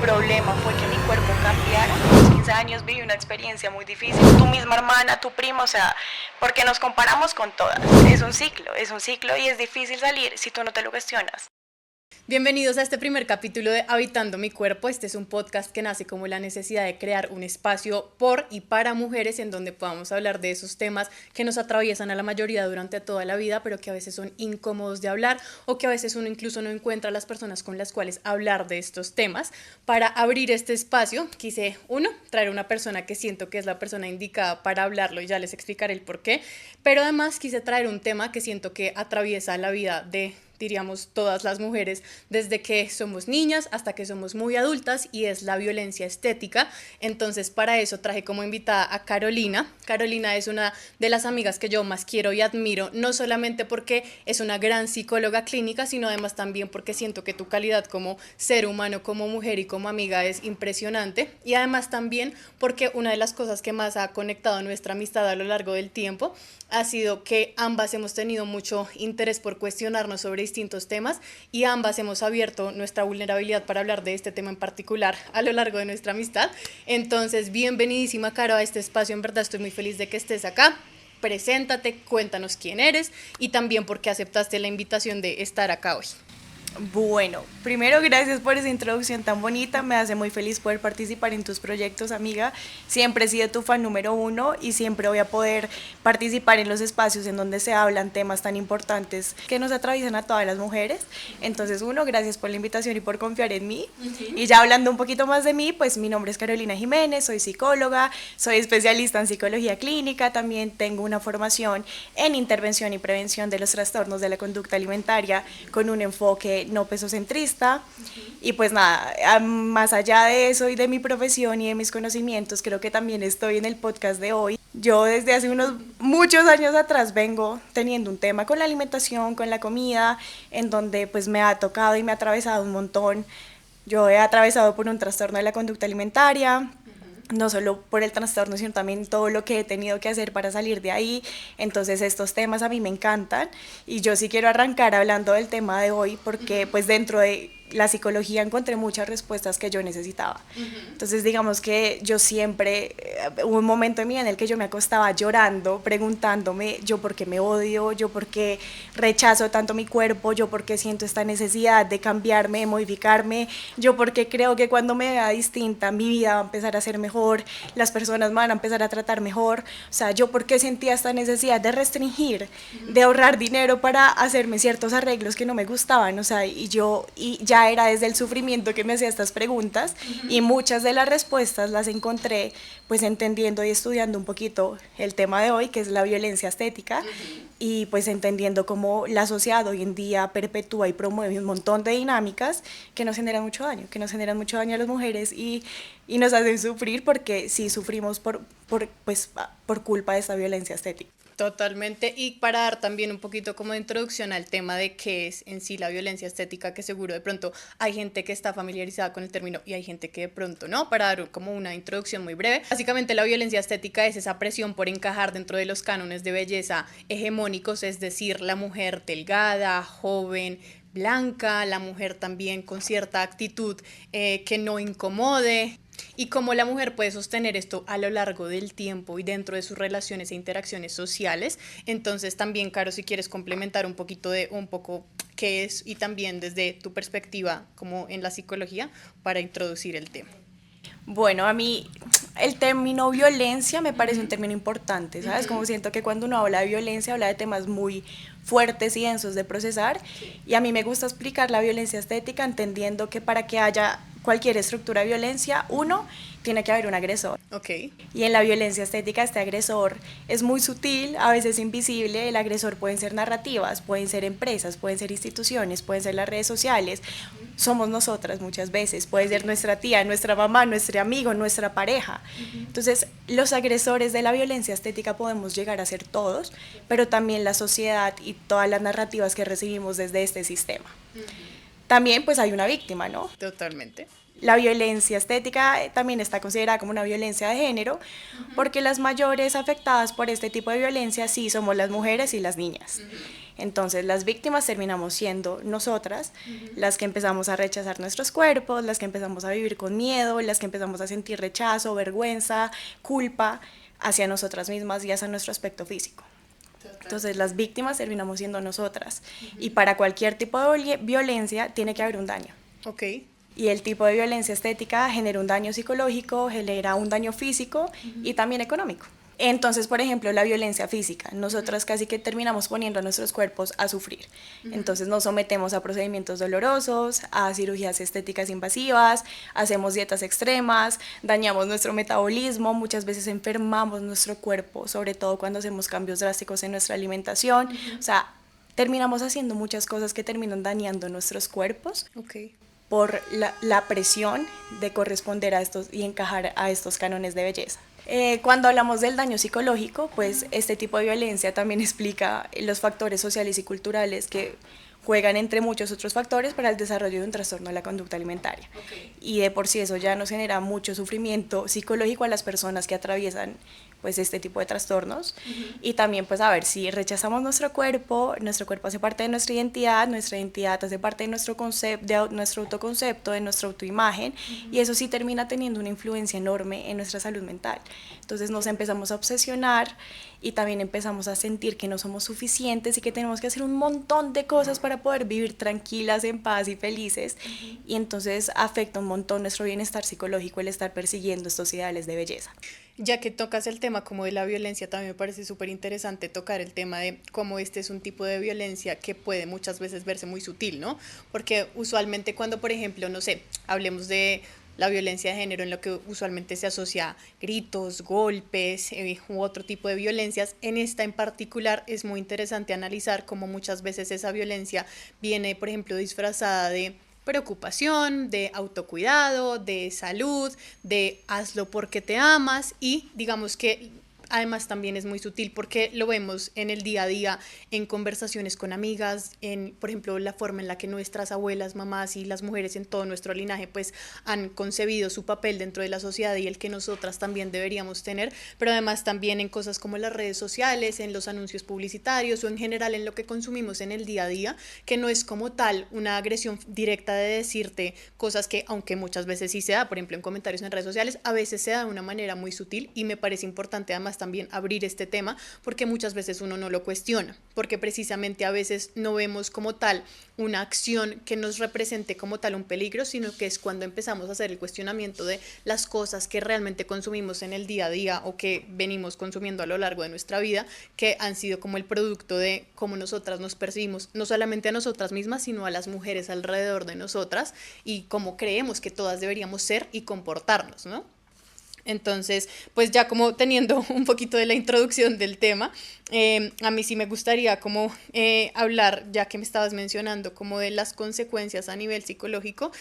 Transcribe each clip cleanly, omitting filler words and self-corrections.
problema fue que mi cuerpo cambiara. A los 15 años viví una experiencia muy difícil. Tu misma hermana, tu prima, o sea, porque nos comparamos con todas. Es un ciclo y es difícil salir si tú no te lo cuestionas. Bienvenidos a este primer capítulo de Habitando mi cuerpo. Este es un podcast que nace como la necesidad de crear un espacio por y para mujeres en donde podamos hablar de esos temas que nos atraviesan a la mayoría durante toda la vida, pero que a veces son incómodos de hablar o que a veces uno incluso no encuentra a las personas con las cuales hablar de estos temas. Para abrir este espacio quise, traer una persona que siento que es la persona indicada para hablarlo y ya les explicaré el por qué, pero además quise traer un tema que siento que atraviesa la vida de, diríamos, todas las mujeres desde que somos niñas hasta que somos muy adultas, y es la violencia estética. Entonces para eso traje como invitada a Carolina. Carolina es una de las amigas que yo más quiero y admiro, no solamente porque es una gran psicóloga clínica, sino además también porque siento que tu calidad como ser humano, como mujer y como amiga es impresionante, y además también porque una de las cosas que más ha conectado nuestra amistad a lo largo del tiempo ha sido que ambas hemos tenido mucho interés por cuestionarnos sobre distintos temas, y ambas hemos abierto nuestra vulnerabilidad para hablar de este tema en particular a lo largo de nuestra amistad. Entonces, bienvenidísima, Caro, a este espacio. En verdad estoy muy feliz de que estés acá. Preséntate, cuéntanos quién eres y también por qué aceptaste la invitación de estar acá hoy. Bueno, primero gracias por esa introducción tan bonita, me hace muy feliz poder participar en tus proyectos, amiga. Siempre he sido tu fan número uno y siempre voy a poder participar en los espacios en donde se hablan temas tan importantes que nos atraviesan a todas las mujeres. Entonces, gracias por la invitación y por confiar en mí. Y ya hablando un poquito más de mí, pues mi nombre es Carolina Jiménez, soy psicóloga, soy especialista en psicología clínica, también tengo una formación en intervención y prevención de los trastornos de la conducta alimentaria con un enfoque no pesocentrista. Y pues nada, más allá de eso y de mi profesión y de mis conocimientos, creo que también estoy en el podcast de hoy. Yo desde hace muchos años atrás vengo teniendo un tema con la alimentación, con la comida, en donde pues me ha tocado y me ha atravesado un montón. Yo he atravesado por un trastorno de la conducta alimentaria, no solo por el trastorno, sino también todo lo que he tenido que hacer para salir de ahí. Entonces estos temas a mí me encantan y yo sí quiero arrancar hablando del tema de hoy porque pues dentro de la psicología encontré muchas respuestas que yo necesitaba. Entonces digamos que yo siempre, hubo un momento en mi vida en el que yo me acostaba llorando, preguntándome yo por qué me odio, yo por qué rechazo tanto mi cuerpo, yo por qué siento esta necesidad de cambiarme, de modificarme, yo por qué creo que cuando me vea distinta mi vida va a empezar a ser mejor, las personas me van a empezar a tratar mejor, o sea, yo por qué sentía esta necesidad de restringir, de ahorrar dinero para hacerme ciertos arreglos que no me gustaban, o sea, y ya era desde el sufrimiento que me hacía estas preguntas, y muchas de las respuestas las encontré pues entendiendo y estudiando un poquito el tema de hoy, que es la violencia estética, y pues entendiendo cómo la sociedad hoy en día perpetúa y promueve un montón de dinámicas que nos generan mucho daño, a las mujeres y nos hacen sufrir porque sí sufrimos por culpa de esta violencia estética. Totalmente, y para dar también un poquito como de introducción al tema de qué es en sí la violencia estética, que seguro de pronto hay gente que está familiarizada con el término y hay gente que de pronto no, para dar como una introducción muy breve. Básicamente la violencia estética es esa presión por encajar dentro de los cánones de belleza hegemónicos, es decir, la mujer delgada, joven, blanca, la mujer también con cierta actitud que no incomode. Y cómo la mujer puede sostener esto a lo largo del tiempo y dentro de sus relaciones e interacciones sociales. Entonces también, Caro, si quieres complementar un poquito qué es y también desde tu perspectiva como en la psicología para introducir el tema. Bueno, a mí el término violencia me parece un término importante, ¿sabes? Como siento que cuando uno habla de violencia habla de temas muy fuertes y densos de procesar, y a mí me gusta explicar la violencia estética entendiendo que para que haya cualquier estructura de violencia, tiene que haber un agresor. Okay. Y en la violencia estética este agresor es muy sutil, a veces invisible. El agresor pueden ser narrativas, pueden ser empresas, pueden ser instituciones, pueden ser las redes sociales, somos nosotras muchas veces, puede ser nuestra tía, nuestra mamá, nuestro amigo, nuestra pareja. Entonces los agresores de la violencia estética podemos llegar a ser todos, pero también la sociedad y todas las narrativas que recibimos desde este sistema. También pues hay una víctima, ¿no? Totalmente. La violencia estética también está considerada como una violencia de género, porque las mayores afectadas por este tipo de violencia sí somos las mujeres y las niñas. Entonces las víctimas terminamos siendo nosotras, las que empezamos a rechazar nuestros cuerpos, las que empezamos a vivir con miedo, las que empezamos a sentir rechazo, vergüenza, culpa hacia nosotras mismas y hacia nuestro aspecto físico. Entonces las víctimas terminamos siendo nosotras. Y para cualquier tipo de violencia tiene que haber un daño. Ok. Y el tipo de violencia estética genera un daño psicológico, genera un daño físico y también económico. Entonces, por ejemplo, la violencia física, nosotras casi que terminamos poniendo a nuestros cuerpos a sufrir. Entonces nos sometemos a procedimientos dolorosos, a cirugías estéticas invasivas, hacemos dietas extremas, dañamos nuestro metabolismo, muchas veces enfermamos nuestro cuerpo, sobre todo cuando hacemos cambios drásticos en nuestra alimentación. O sea, terminamos haciendo muchas cosas que terminan dañando nuestros cuerpos. Okay. Por la presión de corresponder a estos y encajar a estos cánones de belleza. Cuando hablamos del daño psicológico, pues este tipo de violencia también explica los factores sociales y culturales que juegan entre muchos otros factores para el desarrollo de un trastorno de la conducta alimentaria. Okay. Y de por sí eso ya nos genera mucho sufrimiento psicológico a las personas que atraviesan pues este tipo de trastornos. Y también pues a ver, si rechazamos nuestro cuerpo hace parte de nuestra identidad hace parte de nuestro concepto, de nuestro autoconcepto, de nuestra autoimagen, y eso sí termina teniendo una influencia enorme en nuestra salud mental. Entonces nos empezamos a obsesionar y también empezamos a sentir que no somos suficientes y que tenemos que hacer un montón de cosas para poder vivir tranquilas, en paz y felices, y entonces afecta un montón nuestro bienestar psicológico el estar persiguiendo estos ideales de belleza. Ya que tocas el tema como de la violencia, también me parece súper interesante tocar el tema de cómo este es un tipo de violencia que puede muchas veces verse muy sutil, ¿no? Porque usualmente cuando, por ejemplo, no sé, hablemos de la violencia de género, en lo que usualmente se asocia gritos, golpes u otro tipo de violencias, en esta en particular es muy interesante analizar cómo muchas veces esa violencia viene, por ejemplo, disfrazada de preocupación, de autocuidado, de salud, de hazlo porque te amas, y digamos que además también es muy sutil porque lo vemos en el día a día, en conversaciones con amigas, en, por ejemplo, la forma en la que nuestras abuelas, mamás y las mujeres en todo nuestro linaje pues han concebido su papel dentro de la sociedad y el que nosotras también deberíamos tener, pero además también en cosas como las redes sociales, en los anuncios publicitarios o en general en lo que consumimos en el día a día, que no es como tal una agresión directa de decirte cosas que, aunque muchas veces sí se da, por ejemplo en comentarios en redes sociales, a veces se da de una manera muy sutil, y me parece importante además también abrir este tema porque muchas veces uno no lo cuestiona, porque precisamente a veces no vemos como tal una acción que nos represente como tal un peligro, sino que es cuando empezamos a hacer el cuestionamiento de las cosas que realmente consumimos en el día a día o que venimos consumiendo a lo largo de nuestra vida, que han sido como el producto de cómo nosotras nos percibimos, no solamente a nosotras mismas, sino a las mujeres alrededor de nosotras, y cómo creemos que todas deberíamos ser y comportarnos, ¿no? Entonces, pues ya como teniendo un poquito de la introducción del tema, a mí sí me gustaría como hablar, ya que me estabas mencionando, como de las consecuencias a nivel psicológico,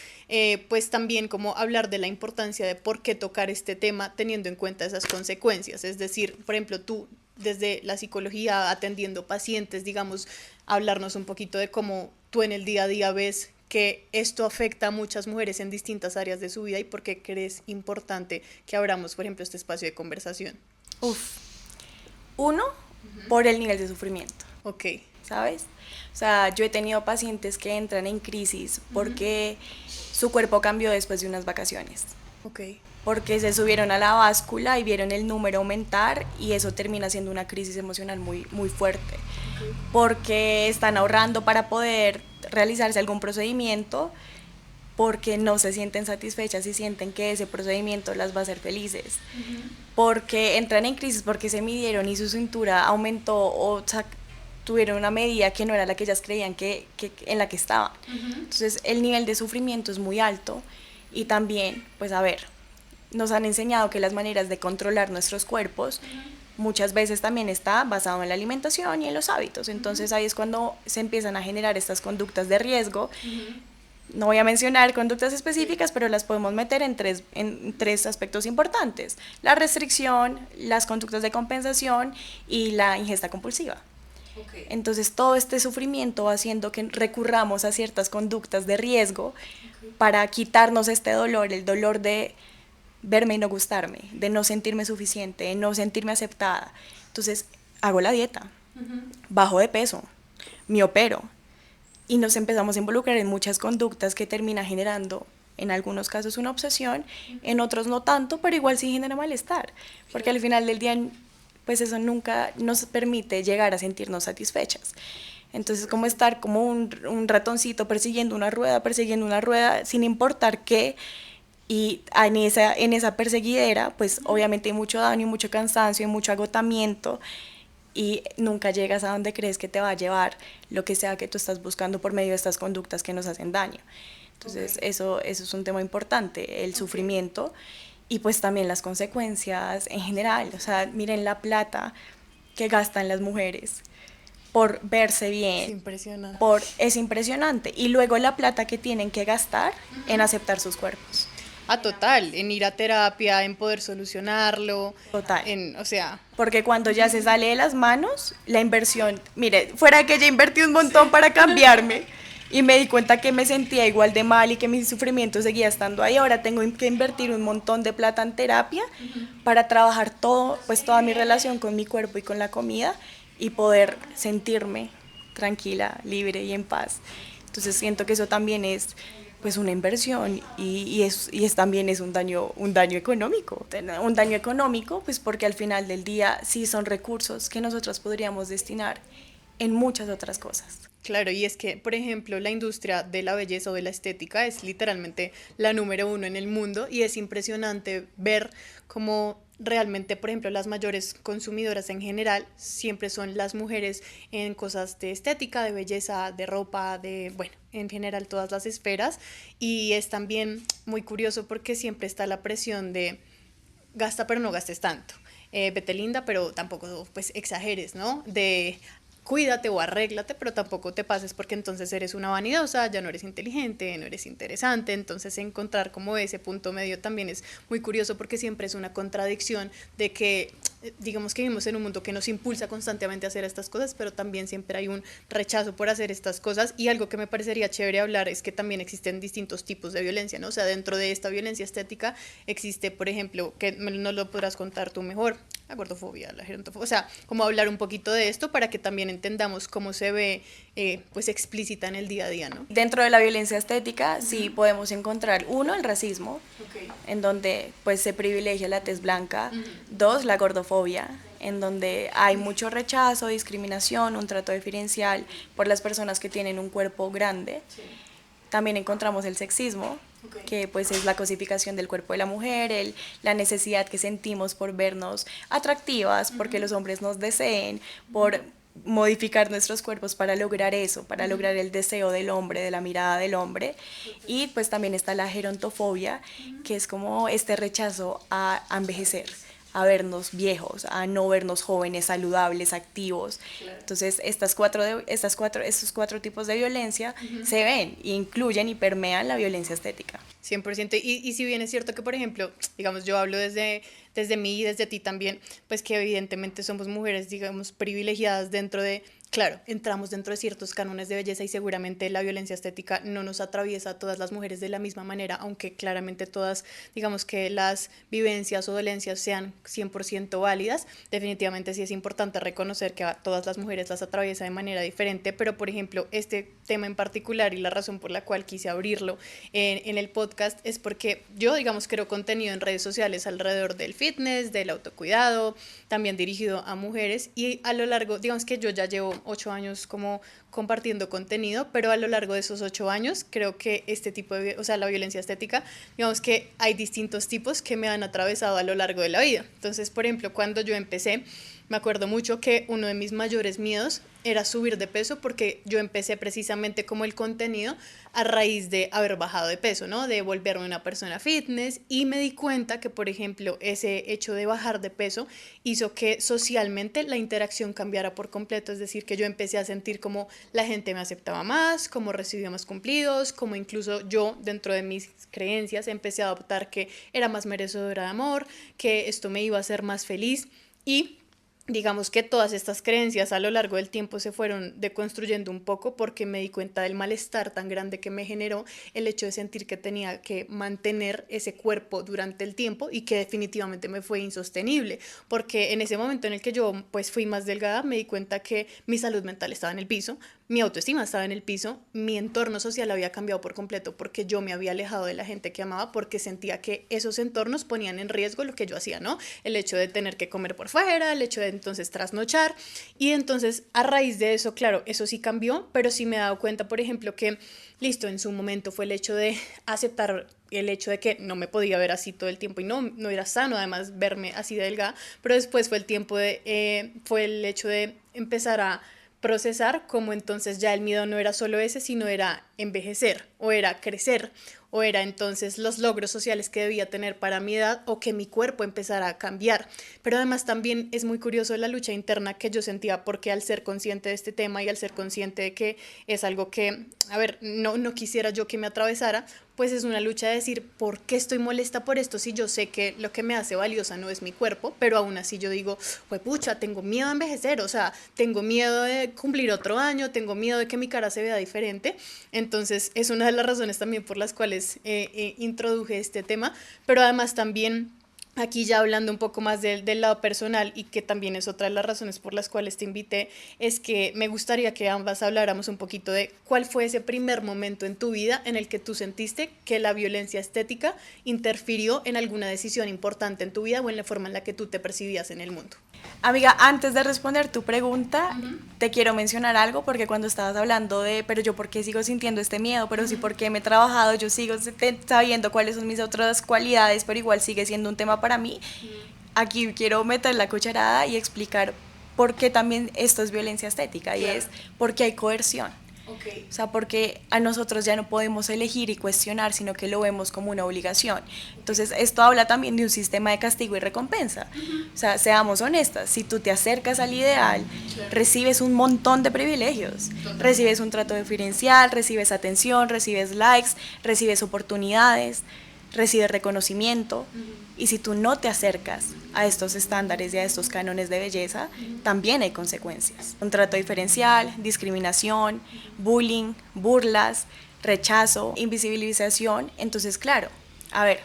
pues también como hablar de la importancia de por qué tocar este tema teniendo en cuenta esas consecuencias. Es decir, por ejemplo, tú desde la psicología atendiendo pacientes, digamos, hablarnos un poquito de cómo tú en el día a día ves que esto afecta a muchas mujeres en distintas áreas de su vida y por qué crees importante que abramos, por ejemplo, este espacio de conversación. Uno, por el nivel de sufrimiento. Ok. ¿Sabes? O sea, yo he tenido pacientes que entran en crisis porque su cuerpo cambió después de unas vacaciones. Ok. Porque se subieron a la báscula y vieron el número aumentar, y eso termina siendo una crisis emocional muy, muy fuerte. Okay. Porque están ahorrando para poder realizarse algún procedimiento, porque no se sienten satisfechas y sienten que ese procedimiento las va a hacer felices. Porque entran en crisis porque se midieron y su cintura aumentó o tuvieron una medida que no era la que ellas creían que en la que estaban. Entonces el nivel de sufrimiento es muy alto. Y también, pues a ver, nos han enseñado que las maneras de controlar nuestros cuerpos muchas veces también está basado en la alimentación y en los hábitos. Entonces ahí es cuando se empiezan a generar estas conductas de riesgo. No voy a mencionar conductas específicas, pero las podemos meter en tres aspectos importantes: la restricción, las conductas de compensación y la ingesta compulsiva. Okay. Entonces todo este sufrimiento va haciendo que recurramos a ciertas conductas de riesgo para quitarnos este dolor, el dolor de verme y no gustarme, de no sentirme suficiente, de no sentirme aceptada. Entonces hago la dieta, bajo de peso, me opero. Y nos empezamos a involucrar en muchas conductas que termina generando, en algunos casos, una obsesión, en otros no tanto, pero igual sí genera malestar, porque al final del día, pues eso nunca nos permite llegar a sentirnos satisfechas. Entonces, como estar como un ratoncito persiguiendo una rueda, sin importar qué, y en esa perseguidera, pues obviamente hay mucho daño, mucho cansancio, mucho agotamiento, y nunca llegas a donde crees que te va a llevar lo que sea que tú estás buscando por medio de estas conductas que nos hacen daño. Entonces, eso es un tema importante, el sufrimiento y pues también las consecuencias en general. O sea, miren la plata que gastan las mujeres por verse Es bien, impresionante. es impresionante. Y luego la plata que tienen que gastar en aceptar sus cuerpos. Total, en ir a terapia, en poder solucionarlo, Total. o sea, Porque cuando ya se sale de las manos, la inversión, mire, fuera que ya invertí un montón para cambiarme y me di cuenta que me sentía igual de mal y que mi sufrimiento seguía estando ahí, ahora tengo que invertir un montón de plata en terapia para trabajar todo, pues toda mi relación con mi cuerpo y con la comida y poder sentirme tranquila, libre y en paz. Entonces siento que eso también es pues una inversión y también es un daño económico. Un daño económico, pues porque al final del día sí son recursos que nosotros podríamos destinar en muchas otras cosas. claro, y es que, por ejemplo, la industria de la belleza o de la estética es literalmente la número uno en el mundo y es impresionante ver cómo realmente, por ejemplo, las mayores consumidoras en general siempre son las mujeres en cosas de estética, de belleza, de ropa, de, bueno, en general todas las esferas. Y es también muy curioso porque siempre está la presión de gasta pero no gastes tanto. Vete linda, pero tampoco pues exageres, ¿no? De cuídate o arréglate, pero tampoco te pases porque entonces eres una vanidosa, ya no eres inteligente, no eres interesante, entonces encontrar como ese punto medio también es muy curioso porque siempre es una contradicción de que digamos que vivimos en un mundo que nos impulsa constantemente a hacer estas cosas, pero también siempre hay un rechazo por hacer estas cosas y algo que me parecería chévere hablar es que también existen distintos tipos de violencia, ¿no? O sea, dentro de esta violencia estética existe, por ejemplo, que no lo podrás contar tú mejor, la gordofobia, la gerontofobia, o sea, como hablar un poquito de esto para que también entendamos cómo se ve pues explícita en el día a día, ¿no? Dentro de la violencia estética sí podemos encontrar, uno, el racismo, en donde pues se privilegia la tez blanca, dos, la gordofobia, en donde hay mucho rechazo, discriminación, un trato diferencial por las personas que tienen un cuerpo grande. También encontramos el sexismo, que pues es la cosificación del cuerpo de la mujer, la necesidad que sentimos por vernos atractivas, porque los hombres nos deseen, por modificar nuestros cuerpos para lograr eso, para lograr el deseo del hombre, de la mirada del hombre. Y pues también está la gerontofobia, que es como este rechazo a envejecer, a vernos viejos, a no vernos jóvenes, saludables, activos. Claro. Entonces, estos cuatro tipos de violencia se ven, incluyen y permean la violencia estética. 100%. Y si bien es cierto que, por ejemplo, digamos, yo hablo desde mí y desde ti también, pues que evidentemente somos mujeres, digamos, privilegiadas dentro de, claro, entramos dentro de ciertos cánones de belleza y seguramente la violencia estética no nos atraviesa a todas las mujeres de la misma manera, aunque claramente todas, digamos que las vivencias o dolencias sean 100% válidas, definitivamente sí es importante reconocer que a todas las mujeres las atraviesa de manera diferente, pero por ejemplo, este tema en particular y la razón por la cual quise abrirlo en el podcast es porque yo, digamos, creo contenido en redes sociales alrededor del fitness, del autocuidado, también dirigido a mujeres y a lo largo, digamos que yo ya llevo 8 años como compartiendo contenido, pero a lo largo de esos 8 años creo que este tipo de, o sea, la violencia estética, digamos que hay distintos tipos que me han atravesado a lo largo de la vida. Entonces, por ejemplo, cuando yo empecé, me acuerdo mucho que uno de mis mayores miedos era subir de peso porque yo empecé precisamente como el contenido a raíz de haber bajado de peso, ¿no? De volverme una persona fitness y me di cuenta que, por ejemplo, ese hecho de bajar de peso hizo que socialmente la interacción cambiara por completo, es decir, que yo empecé a sentir como la gente me aceptaba más, como recibía más cumplidos, como incluso yo dentro de mis creencias empecé a adoptar que era más merecedora de amor, que esto me iba a hacer más feliz y digamos que todas estas creencias a lo largo del tiempo se fueron deconstruyendo un poco porque me di cuenta del malestar tan grande que me generó el hecho de sentir que tenía que mantener ese cuerpo durante el tiempo y que definitivamente me fue insostenible porque en ese momento en el que yo pues fui más delgada me di cuenta que mi salud mental estaba en el piso, mi autoestima estaba en el piso, mi entorno social había cambiado por completo porque yo me había alejado de la gente que amaba porque sentía que esos entornos ponían en riesgo lo que yo hacía, ¿no? El hecho de tener que comer por fuera, el hecho de entonces trasnochar y entonces a raíz de eso, claro, eso sí cambió, pero sí me he dado cuenta, por ejemplo, que listo, en su momento fue el hecho de aceptar el hecho de que no me podía ver así todo el tiempo y no era sano además verme así delgada, pero después fue el tiempo fue el hecho de empezar a procesar como entonces ya el miedo no era solo ese, sino era envejecer o era crecer o era entonces los logros sociales que debía tener para mi edad o que mi cuerpo empezara a cambiar. Pero además también es muy curioso la lucha interna que yo sentía porque al ser consciente de este tema y al ser consciente de que es algo que, a ver, no quisiera yo que me atravesara, pues es una lucha de decir, ¿por qué estoy molesta por esto si yo sé que lo que me hace valiosa no es mi cuerpo? Pero aún así yo digo, pues pucha, tengo miedo a envejecer, o sea, tengo miedo de cumplir otro año, tengo miedo de que mi cara se vea diferente. Entonces es una de las razones también por las cuales introduje este tema, pero además también aquí ya hablando un poco más del lado personal y que también es otra de las razones por las cuales te invité, es que me gustaría que ambas habláramos un poquito de cuál fue ese primer momento en tu vida en el que tú sentiste que la violencia estética interfirió en alguna decisión importante en tu vida o en la forma en la que tú te percibías en el mundo. Amiga, antes de responder tu pregunta, te quiero mencionar algo porque cuando estabas hablando de, pero yo por qué sigo sintiendo este miedo, pero sí porque me he trabajado, yo sigo sabiendo cuáles son mis otras cualidades, pero igual sigue siendo un tema para mí. Aquí quiero meter la cucharada y explicar por qué también esto es violencia estética, y es porque hay coerción. Okay. O sea, porque a nosotros ya no podemos elegir y cuestionar, sino que lo vemos como una obligación. Entonces, esto habla también de un sistema de castigo y recompensa. O sea, seamos honestas, si tú te acercas al ideal, recibes un montón de privilegios. Recibes un trato diferencial, recibes atención, recibes likes, recibes oportunidades, recibes reconocimiento. Y si tú no te acercas a estos estándares y a estos cánones de belleza, también hay consecuencias. Un trato diferencial, discriminación, bullying, burlas, rechazo, invisibilización. Entonces, claro, a ver,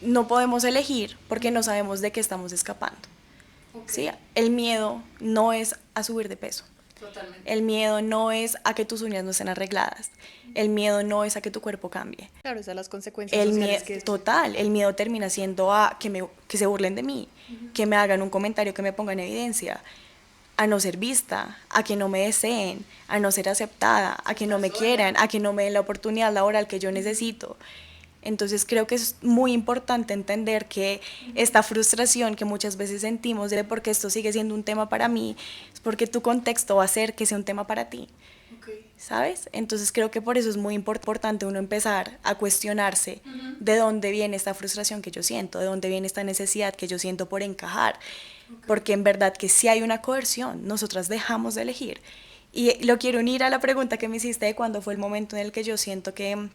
no podemos elegir porque no sabemos de qué estamos escapando. ¿Sí? El miedo no es a subir de peso. Totalmente. El miedo no es a que tus uñas no estén arregladas. El miedo no es a que tu cuerpo cambie. Claro, esas son las consecuencias El sociales miedo, total, el miedo termina siendo a que se burlen de mí, que me hagan un comentario que me ponga en evidencia, a no ser vista, a que no me deseen, a no ser aceptada, a que no me quieran, a que no me den la oportunidad laboral que yo necesito. Entonces creo que es muy importante entender que esta frustración que muchas veces sentimos de por qué esto sigue siendo un tema para mí, es porque tu contexto va a hacer que sea un tema para ti. ¿Sabes? Entonces creo que por eso es muy importante uno empezar a cuestionarse de dónde viene esta frustración que yo siento, de dónde viene esta necesidad que yo siento por encajar, porque en verdad que sí hay una coerción, nosotras dejamos de elegir. Y lo quiero unir a la pregunta que me hiciste de cuándo fue el momento en el que yo siento que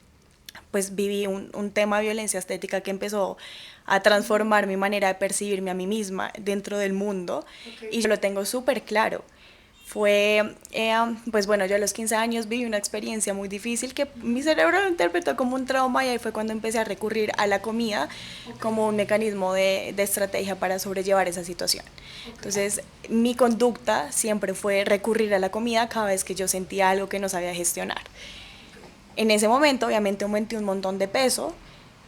pues viví un tema de violencia estética que empezó a transformar mi manera de percibirme a mí misma dentro del mundo, y yo lo tengo súper claro. Fue, pues bueno, yo a los 15 años viví una experiencia muy difícil que mi cerebro lo interpretó como un trauma, y ahí fue cuando empecé a recurrir a la comida como un mecanismo de estrategia para sobrellevar esa situación. Entonces, mi conducta siempre fue recurrir a la comida cada vez que yo sentía algo que no sabía gestionar. En ese momento, obviamente, aumenté un montón de peso,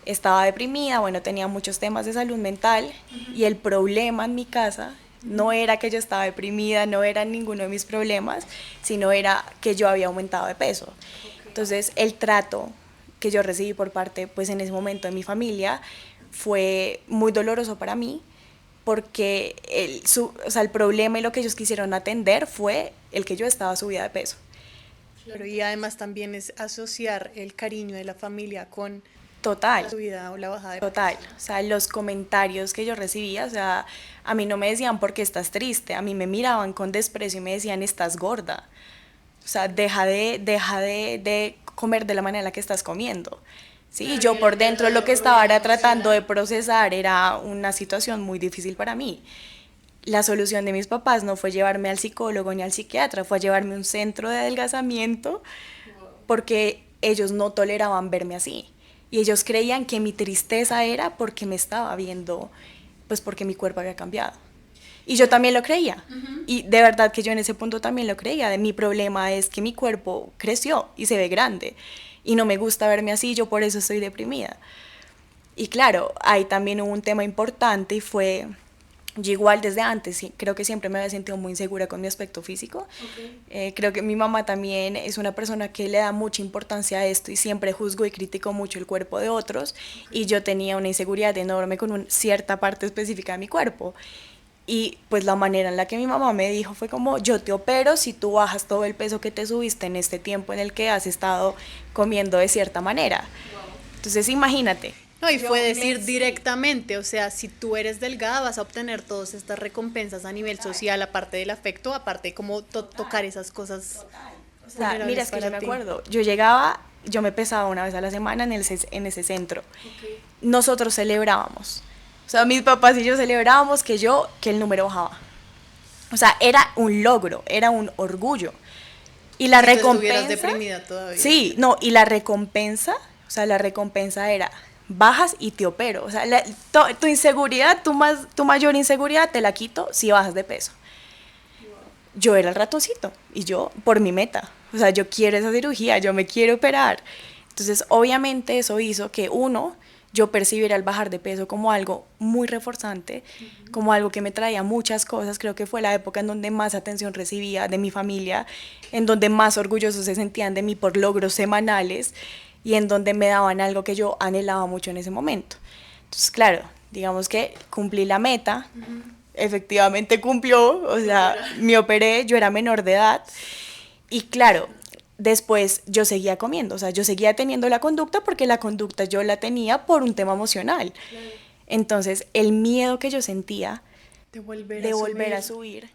estaba deprimida, bueno, tenía muchos temas de salud mental, y el problema en mi casa no era que yo estaba deprimida, no era ninguno de mis problemas, sino era que yo había aumentado de peso. Entonces, el trato que yo recibí por parte, pues en ese momento, de mi familia, fue muy doloroso para mí, porque o sea, el problema y lo que ellos quisieron atender fue el que yo estaba subida de peso. Claro, y además también es asociar el cariño de la familia con Total. la subida o la bajada de Total, peso. o sea, los comentarios que yo recibía, o sea, a mí no me decían por qué estás triste, a mí me miraban con desprecio y me decían estás gorda, o sea, deja de comer de la manera en la que estás comiendo. Sí, yo por dentro lo que estaba era tratando de procesar era una situación muy difícil para mí. La solución de mis papás no fue llevarme al psicólogo ni al psiquiatra, fue llevarme a un centro de adelgazamiento, porque ellos no toleraban verme así. Y ellos creían que mi tristeza era porque me estaba viendo, pues porque mi cuerpo había cambiado. Y yo también lo creía. Y de verdad que yo en ese punto también lo creía. Mi problema es que mi cuerpo creció y se ve grande. Y no me gusta verme así, yo por eso estoy deprimida. Y claro, ahí también hubo un tema importante y fue, yo igual desde antes, sí, creo que siempre me había sentido muy insegura con mi aspecto físico. Creo que mi mamá también es una persona que le da mucha importancia a esto y siempre juzgó y criticó mucho el cuerpo de otros. Y yo tenía una inseguridad enorme con cierta parte específica de mi cuerpo. Y pues la manera en la que mi mamá me dijo fue como, yo te opero si tú bajas todo el peso que te subiste en este tiempo en el que has estado comiendo de cierta manera. Entonces imagínate. No, y fue decir directamente, o sea, si tú eres delgada vas a obtener todas estas recompensas a nivel social, aparte del afecto, aparte de cómo tocar esas cosas. O sea, mira, es que yo me acuerdo, yo llegaba, yo me pesaba una vez a la semana en ese centro. Nosotros celebrábamos, o sea, mis papás y yo celebrábamos que el número bajaba. O sea, era un logro, era un orgullo. Y la Si recompensa... tú estuvieras deprimida todavía. Sí, no, y la recompensa, o sea, la recompensa era, bajas y te opero. O sea, tu inseguridad, tu mayor inseguridad te la quito si bajas de peso. Yo era el ratoncito y yo, por mi meta, o sea, yo quiero esa cirugía, yo me quiero operar. Entonces, obviamente eso hizo que yo percibiera el bajar de peso como algo muy reforzante, como algo que me traía muchas cosas. Creo que fue la época en donde más atención recibía de mi familia, en donde más orgullosos se sentían de mí por logros semanales y en donde me daban algo que yo anhelaba mucho en ese momento. Entonces, claro, digamos que cumplí la meta, efectivamente cumplió, o sea, me operé, yo era menor de edad y claro, después yo seguía comiendo, o sea, yo seguía teniendo la conducta porque la conducta yo la tenía por un tema emocional. Entonces, el miedo que yo sentía De volver, de volver a subir,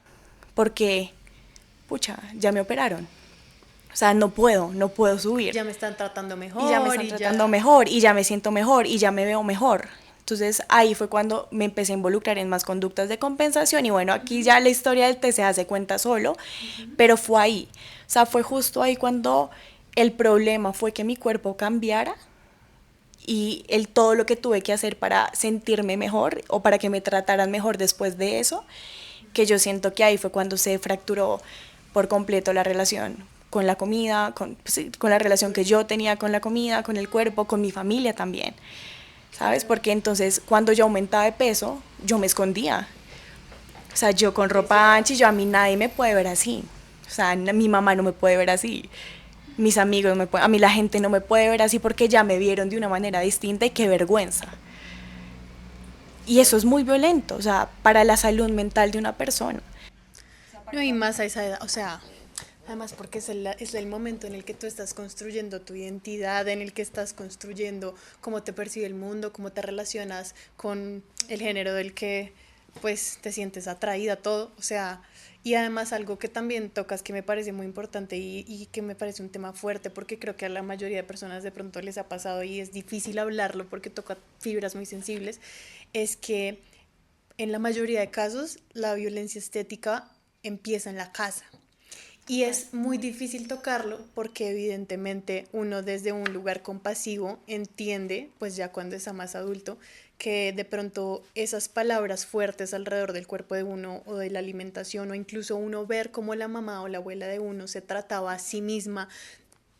porque, pucha, ya me operaron. O sea, no puedo subir. ya me están tratando mejor. Y ya me están tratando mejor, y ya me siento mejor, y ya me veo mejor. Entonces ahí fue cuando me empecé a involucrar en más conductas de compensación y bueno, aquí ya la historia del té se hace cuenta solo, pero fue ahí. O sea, fue justo ahí cuando el problema fue que mi cuerpo cambiara y todo lo que tuve que hacer para sentirme mejor o para que me trataran mejor después de eso, que yo siento que ahí fue cuando se fracturó por completo la relación con la comida, con la relación que yo tenía con la comida, con el cuerpo, con mi familia también. ¿Sabes? Porque entonces cuando yo aumentaba de peso, yo me escondía. O sea, yo con ropa ancha y yo a mí nadie me puede ver así. O sea, mi mamá no me puede ver así. Mis amigos no me pueden, a mí la gente no me puede ver así porque ya me vieron de una manera distinta y qué vergüenza. Y eso es muy violento, o sea, para la salud mental de una persona. No, y más a esa edad, o sea, además porque es el momento en el que tú estás construyendo tu identidad, en el que estás construyendo cómo te percibe el mundo, cómo te relacionas con el género del que pues te sientes atraída, todo, o sea, y además algo que también tocas que me parece muy importante y que me parece un tema fuerte porque creo que a la mayoría de personas de pronto les ha pasado y es difícil hablarlo porque toca fibras muy sensibles, es que en la mayoría de casos la violencia estética empieza en la casa. Y es muy difícil tocarlo porque evidentemente uno desde un lugar compasivo entiende, pues ya cuando está más adulto, que de pronto esas palabras fuertes alrededor del cuerpo de uno o de la alimentación o incluso uno ver cómo la mamá o la abuela de uno se trataba a sí misma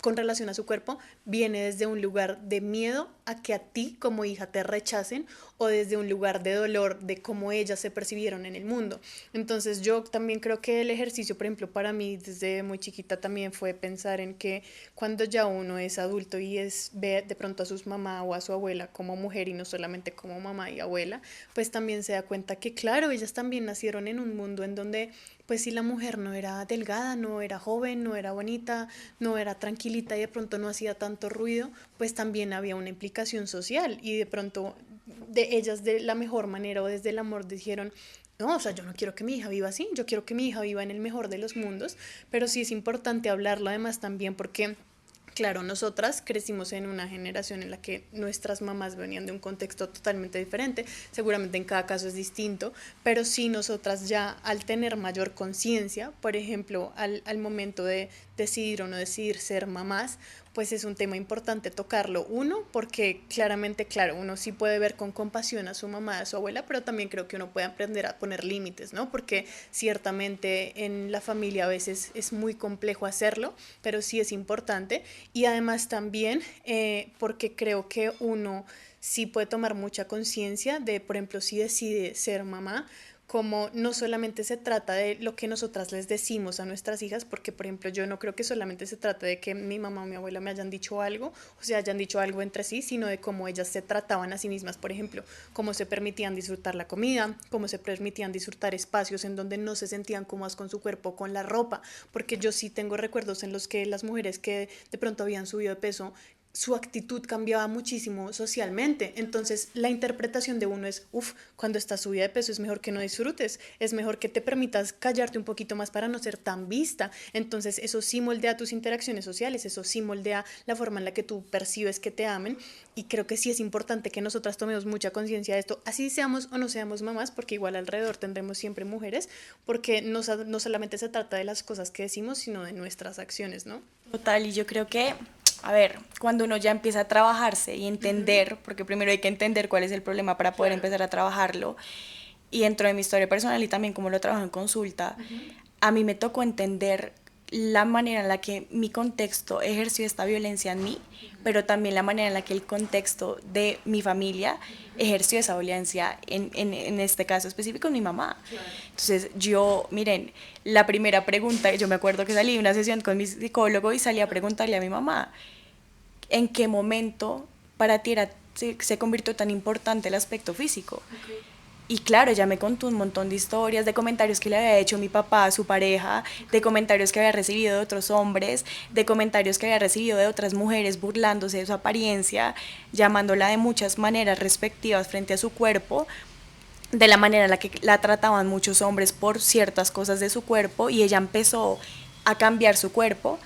con relación a su cuerpo, viene desde un lugar de miedo a que a ti como hija te rechacen o desde un lugar de dolor de cómo ellas se percibieron en el mundo. Entonces yo también creo que el ejercicio, por ejemplo, para mí desde muy chiquita también fue pensar en que cuando ya uno es adulto y ve de pronto a su mamá o a su abuela como mujer y no solamente como mamá y abuela, pues también se da cuenta que claro, ellas también nacieron en un mundo en donde pues si la mujer no era delgada, no era joven, no era bonita, no era tranquilita y de pronto no hacía tanto ruido, pues también había una implicación social y de pronto de ellas de la mejor manera o desde el amor dijeron, no, o sea, yo no quiero que mi hija viva así, yo quiero que mi hija viva en el mejor de los mundos, pero sí es importante hablarlo además también porque claro, nosotras crecimos en una generación en la que nuestras mamás venían de un contexto totalmente diferente, seguramente en cada caso es distinto, pero sí nosotras ya al tener mayor conciencia, por ejemplo, al momento de decidir o no decidir ser mamás, pues es un tema importante tocarlo. Uno, porque claramente, claro, uno sí puede ver con compasión a su mamá, a su abuela, pero también creo que uno puede aprender a poner límites, ¿no? Porque ciertamente en la familia a veces es muy complejo hacerlo, pero sí es importante. Y además también porque creo que uno sí puede tomar mucha conciencia de, por ejemplo, si decide ser mamá, como no solamente se trata de lo que nosotras les decimos a nuestras hijas, porque por ejemplo yo no creo que solamente se trate de que mi mamá o mi abuela me hayan dicho algo, o sea, hayan dicho algo entre sí, sino de cómo ellas se trataban a sí mismas, por ejemplo, cómo se permitían disfrutar la comida, cómo se permitían disfrutar espacios en donde no se sentían cómodas con su cuerpo, con la ropa, porque yo sí tengo recuerdos en los que las mujeres que de pronto habían subido de peso, su actitud cambiaba muchísimo socialmente. Entonces, la interpretación de uno es, cuando estás subida de peso es mejor que no disfrutes, es mejor que te permitas callarte un poquito más para no ser tan vista. Entonces, eso sí moldea tus interacciones sociales, eso sí moldea la forma en la que tú percibes que te amen. Y creo que sí es importante que nosotras tomemos mucha conciencia de esto, así seamos o no seamos mamás, porque igual alrededor tendremos siempre mujeres, porque no solamente se trata de las cosas que decimos, sino de nuestras acciones, ¿no? Total, y yo creo que, a ver, cuando uno ya empieza a trabajarse y entender, porque primero hay que entender cuál es el problema para poder empezar a trabajarlo, y dentro de mi historia personal y también como lo trabajo en consulta, a mí me tocó entender la manera en la que mi contexto ejerció esta violencia en mí, pero también la manera en la que el contexto de mi familia ejerció esa violencia, en este caso específico, en mi mamá. Entonces yo, miren, la primera pregunta, yo me acuerdo que salí de una sesión con mi psicólogo y salí a preguntarle a mi mamá, ¿en qué momento para ti se convirtió tan importante el aspecto físico? Okay. Y claro, ella me contó un montón de historias, de comentarios que le había hecho mi papá a su pareja, de comentarios que había recibido de otros hombres, de comentarios que había recibido de otras mujeres burlándose de su apariencia, llamándola de muchas maneras respectivas frente a su cuerpo, de la manera en la que la trataban muchos hombres por ciertas cosas de su cuerpo, y ella empezó a cambiar su cuerpo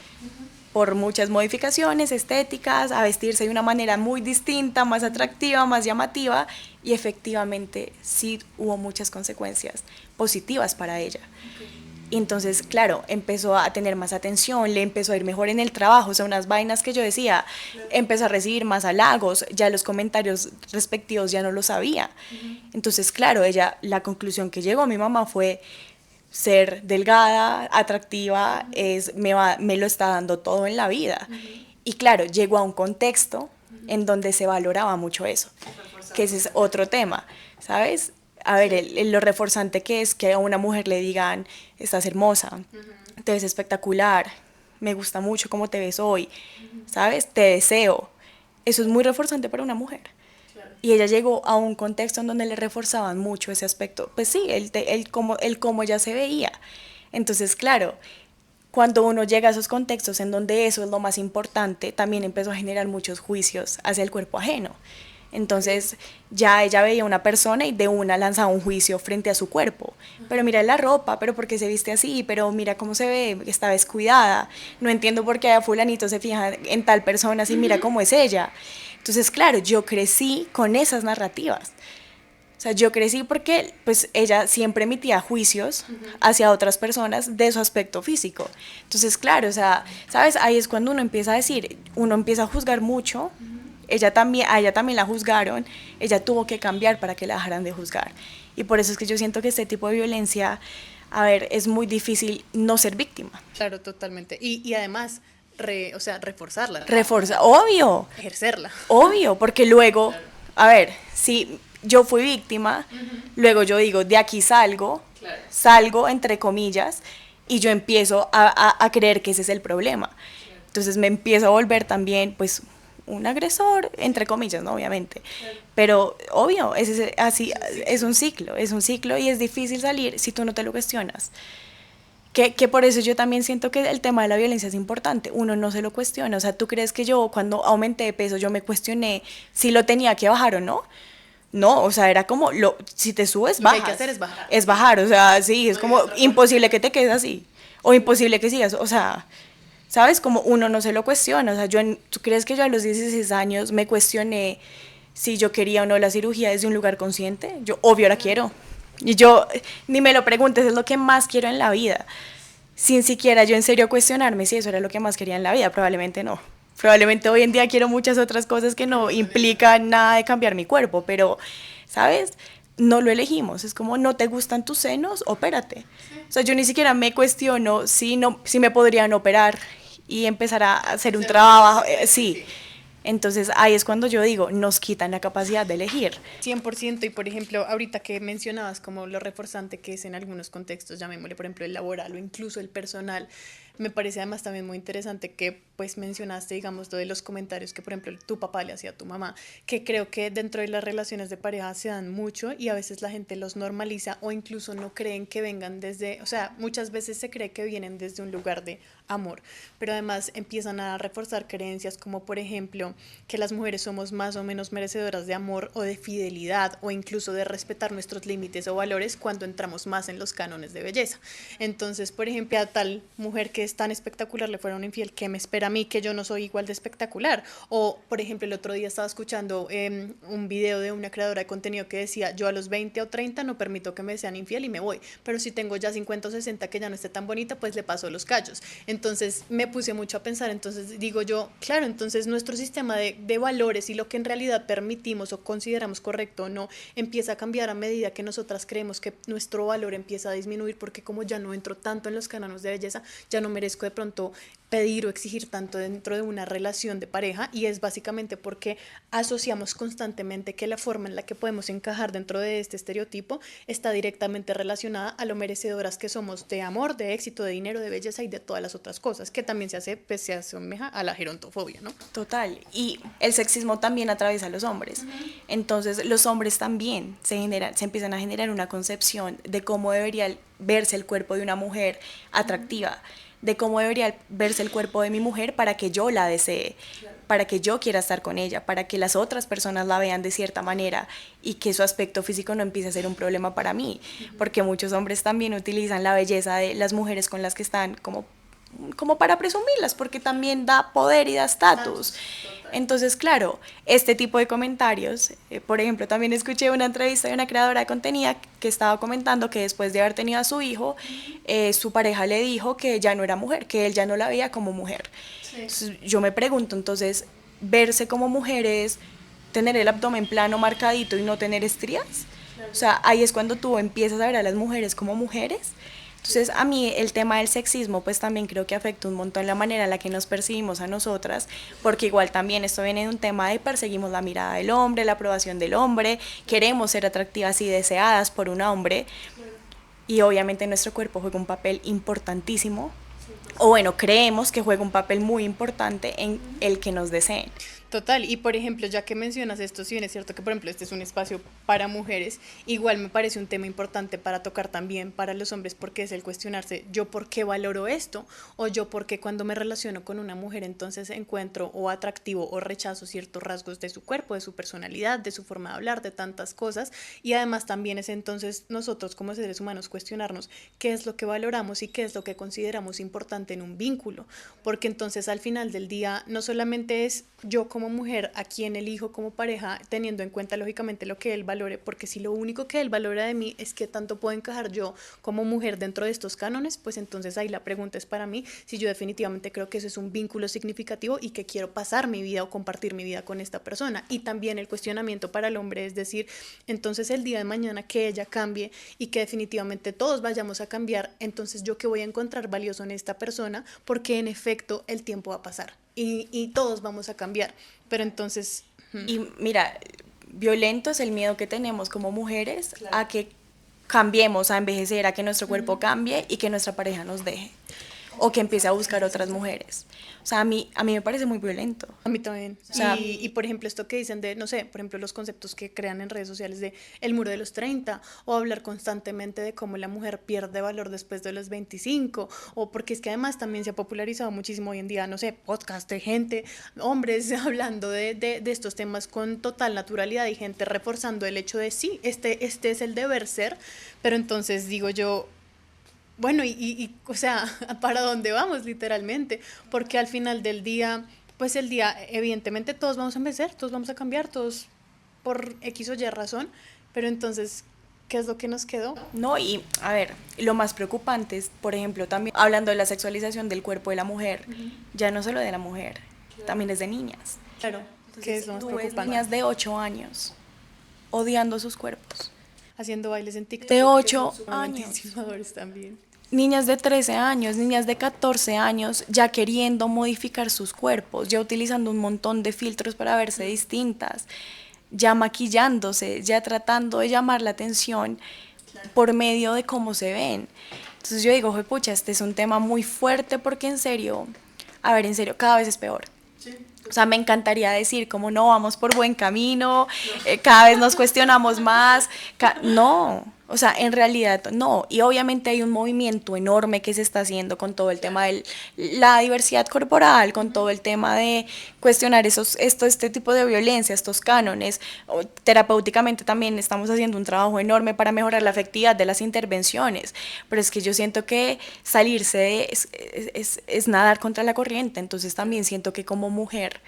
por muchas modificaciones estéticas, a vestirse de una manera muy distinta, más atractiva, más llamativa, y efectivamente sí hubo muchas consecuencias positivas para ella. Okay. Y entonces, claro, empezó a tener más atención, le empezó a ir mejor en el trabajo, o sea, unas vainas que yo decía, empezó a recibir más halagos, ya los comentarios respectivos ya no los sabía. Entonces, claro, la conclusión que llegó mi mamá fue: ser delgada, atractiva, me lo está dando todo en la vida. Y claro, llegó a un contexto en donde se valoraba mucho eso, que ese es otro tema, ¿sabes? A ver, lo reforzante que es que a una mujer le digan: estás hermosa, te ves espectacular, me gusta mucho cómo te ves hoy, ¿sabes? Te deseo. Eso es muy reforzante para una mujer. Y ella llegó a un contexto en donde le reforzaban mucho ese aspecto. Pues sí, el cómo ella se veía. Entonces, claro, cuando uno llega a esos contextos en donde eso es lo más importante, también empezó a generar muchos juicios hacia el cuerpo ajeno. Entonces ya ella veía una persona y de una lanzaba un juicio frente a su cuerpo. Pero mira la ropa, pero ¿por qué se viste así? Pero mira cómo se ve, está descuidada. No entiendo por qué a fulanito se fija en tal persona, así mira cómo es ella. Entonces, claro, yo crecí con esas narrativas. O sea, yo crecí porque pues ella siempre emitía juicios hacia otras personas de su aspecto físico. Entonces, claro, o sea, ¿sabes? Ahí es cuando uno empieza a decir, uno empieza a juzgar mucho. A ella también la juzgaron, ella tuvo que cambiar para que la dejaran de juzgar. Y por eso es que yo siento que este tipo de violencia, a ver, es muy difícil no ser víctima. Claro, totalmente. Y además, reforzarla. Obvio. Ejercerla. Obvio, porque luego, claro. A ver, si yo fui víctima, luego yo digo, de aquí salgo, claro. Salgo entre comillas, y yo empiezo a creer que ese es el problema. Claro. Entonces me empiezo a volver también, pues, un agresor, entre comillas, ¿no? Obviamente. Claro. Pero, obvio, es un ciclo y es difícil salir si tú no te lo cuestionas. Que por eso yo también siento que el tema de la violencia es importante, uno no se lo cuestiona. O sea, ¿tú crees que yo cuando aumenté de peso yo me cuestioné si lo tenía que bajar o no? No, o sea, era como, si te subes, bajas. Lo que hay que hacer es bajar. Es bajar, o sea, sí, es como imposible que te quedes así, o imposible que sigas, o sea, ¿sabes? Como uno no se lo cuestiona. O sea, ¿tú crees que yo a los 16 años me cuestioné si yo quería o no la cirugía desde un lugar consciente? Yo, obvio, la quiero. Y yo, ni me lo preguntes, es lo que más quiero en la vida. Sin siquiera yo en serio cuestionarme si eso era lo que más quería en la vida, probablemente no. Probablemente hoy en día quiero muchas otras cosas que no implican nada de cambiar mi cuerpo, pero, ¿sabes? No lo elegimos, es como no te gustan tus senos, opérate. O sea, yo ni siquiera me cuestiono si, no, si me podrían operar y empezar a hacer un trabajo, sí. Entonces ahí es cuando yo digo, nos quitan la capacidad de elegir. 100%, y por ejemplo, ahorita que mencionabas como lo reforzante que es en algunos contextos, llamémosle por ejemplo el laboral o incluso el personal, me parece además también muy interesante que pues mencionaste, digamos, lo de los comentarios que por ejemplo tu papá le hacía a tu mamá, que creo que dentro de las relaciones de pareja se dan mucho y a veces la gente los normaliza o incluso no creen que vengan desde, o sea, muchas veces se cree que vienen desde un lugar de amor, pero además empiezan a reforzar creencias como por ejemplo que las mujeres somos más o menos merecedoras de amor o de fidelidad o incluso de respetar nuestros límites o valores cuando entramos más en los cánones de belleza. Entonces, por ejemplo, a tal mujer que es tan espectacular le fuera un infiel, ¿qué me espera a mí que yo no soy igual de espectacular? O, por ejemplo, el otro día estaba escuchando un video de una creadora de contenido que decía, yo a los 20 o 30 no permito que me sean infiel y me voy, pero si tengo ya 50 o 60 que ya no esté tan bonita, pues le paso los callos. Entonces me puse mucho a pensar, entonces digo yo, claro, entonces nuestro sistema de valores y lo que en realidad permitimos o consideramos correcto o no empieza a cambiar a medida que nosotras creemos que nuestro valor empieza a disminuir, porque como ya no entro tanto en los cánones de belleza, ya no merezco de pronto pedir o exigir tanto dentro de una relación de pareja, y es básicamente porque asociamos constantemente que la forma en la que podemos encajar dentro de este estereotipo está directamente relacionada a lo merecedoras que somos de amor, de éxito, de dinero, de belleza y de todas las otras cosas, que también pues, se asemeja a la gerontofobia, ¿no? Total, y el sexismo también atraviesa a los hombres. Entonces los hombres también se empiezan a generar una concepción de cómo debería verse el cuerpo de una mujer atractiva, de cómo debería verse el cuerpo de mi mujer para que yo la desee, para que yo quiera estar con ella, para que las otras personas la vean de cierta manera y que su aspecto físico no empiece a ser un problema para mí, porque muchos hombres también utilizan la belleza de las mujeres con las que están como para presumirlas, porque también da poder y da estatus. Entonces, claro, este tipo de comentarios, por ejemplo, también escuché una entrevista de una creadora de contenido que estaba comentando que después de haber tenido a su hijo, su pareja le dijo que ya no era mujer, que él ya no la veía como mujer. Sí. Entonces, yo me pregunto, entonces, verse como mujer es tener el abdomen plano, marcadito y no tener estrías. Claro. O sea, ahí es cuando tú empiezas a ver a las mujeres como mujeres. Entonces a mí el tema del sexismo pues también creo que afecta un montón la manera en la que nos percibimos a nosotras, porque igual también esto viene de un tema de perseguimos la mirada del hombre, la aprobación del hombre, queremos ser atractivas y deseadas por un hombre, y obviamente nuestro cuerpo juega un papel importantísimo, o bueno, creemos que juega un papel muy importante en el que nos deseen. Total, y por ejemplo, ya que mencionas esto, si bien es cierto que por ejemplo este es un espacio para mujeres, igual me parece un tema importante para tocar también para los hombres, porque es el cuestionarse, yo por qué valoro esto, o yo por qué cuando me relaciono con una mujer entonces encuentro o atractivo o rechazo ciertos rasgos de su cuerpo, de su personalidad, de su forma de hablar, de tantas cosas, y además también es entonces nosotros como seres humanos cuestionarnos qué es lo que valoramos y qué es lo que consideramos importante en un vínculo, porque entonces al final del día no solamente es yo como mujer a quien elijo como pareja teniendo en cuenta lógicamente lo que él valore, porque si lo único que él valora de mí es que tanto puedo encajar yo como mujer dentro de estos cánones, pues entonces ahí la pregunta es para mí si yo definitivamente creo que eso es un vínculo significativo y que quiero pasar mi vida o compartir mi vida con esta persona. Y también el cuestionamiento para el hombre es decir, entonces el día de mañana que ella cambie y que definitivamente todos vayamos a cambiar, entonces yo qué voy a encontrar valioso en esta persona, porque en efecto el tiempo va a pasar y todos vamos a cambiar, pero entonces... Y mira, violento es el miedo que tenemos como mujeres, claro, a que cambiemos, a envejecer, a que nuestro cuerpo cambie y que nuestra pareja nos deje o que empiece a buscar otras mujeres. O sea, a mí me parece muy violento. A mí también. O sea, y por ejemplo, esto que dicen de, no sé, por ejemplo, los conceptos que crean en redes sociales de el muro de los 30, o hablar constantemente de cómo la mujer pierde valor después de los 25, o porque es que además también se ha popularizado muchísimo hoy en día, no sé, podcast de gente, hombres hablando de estos temas con total naturalidad y gente reforzando el hecho de sí, este es el deber ser, pero entonces digo yo, bueno, o sea, ¿para dónde vamos literalmente? Porque al final del día, pues el día, evidentemente todos vamos a envejecer, todos vamos a cambiar, todos por X o Y razón, pero entonces, ¿qué es lo que nos quedó? No, y a ver, lo más preocupante es, por ejemplo, también hablando de la sexualización del cuerpo de la mujer, ya no solo de la mujer, también es de niñas. Claro, que es lo más Tú ves preocupante. niñas de 8 años odiando sus cuerpos. Haciendo bailes en TikTok. De que 8 son años. sumamente inspiradores también. Niñas de 13 años, niñas de 14 años ya queriendo modificar sus cuerpos, ya utilizando un montón de filtros para verse distintas, ya maquillándose, ya tratando de llamar la atención por medio de cómo se ven. Entonces yo digo, pucha, este es un tema muy fuerte porque en serio, a ver, en serio, cada vez es peor. O sea, me encantaría decir como no, vamos por buen camino, cada vez nos cuestionamos más. No, o sea, en realidad no. Y obviamente hay un movimiento enorme que se está haciendo con todo el tema de la diversidad corporal, con todo el tema de cuestionar este tipo de violencia, estos cánones. Terapéuticamente también estamos haciendo un trabajo enorme para mejorar la efectividad de las intervenciones. Pero es que yo siento que salirse es nadar contra la corriente. Entonces también siento que como mujer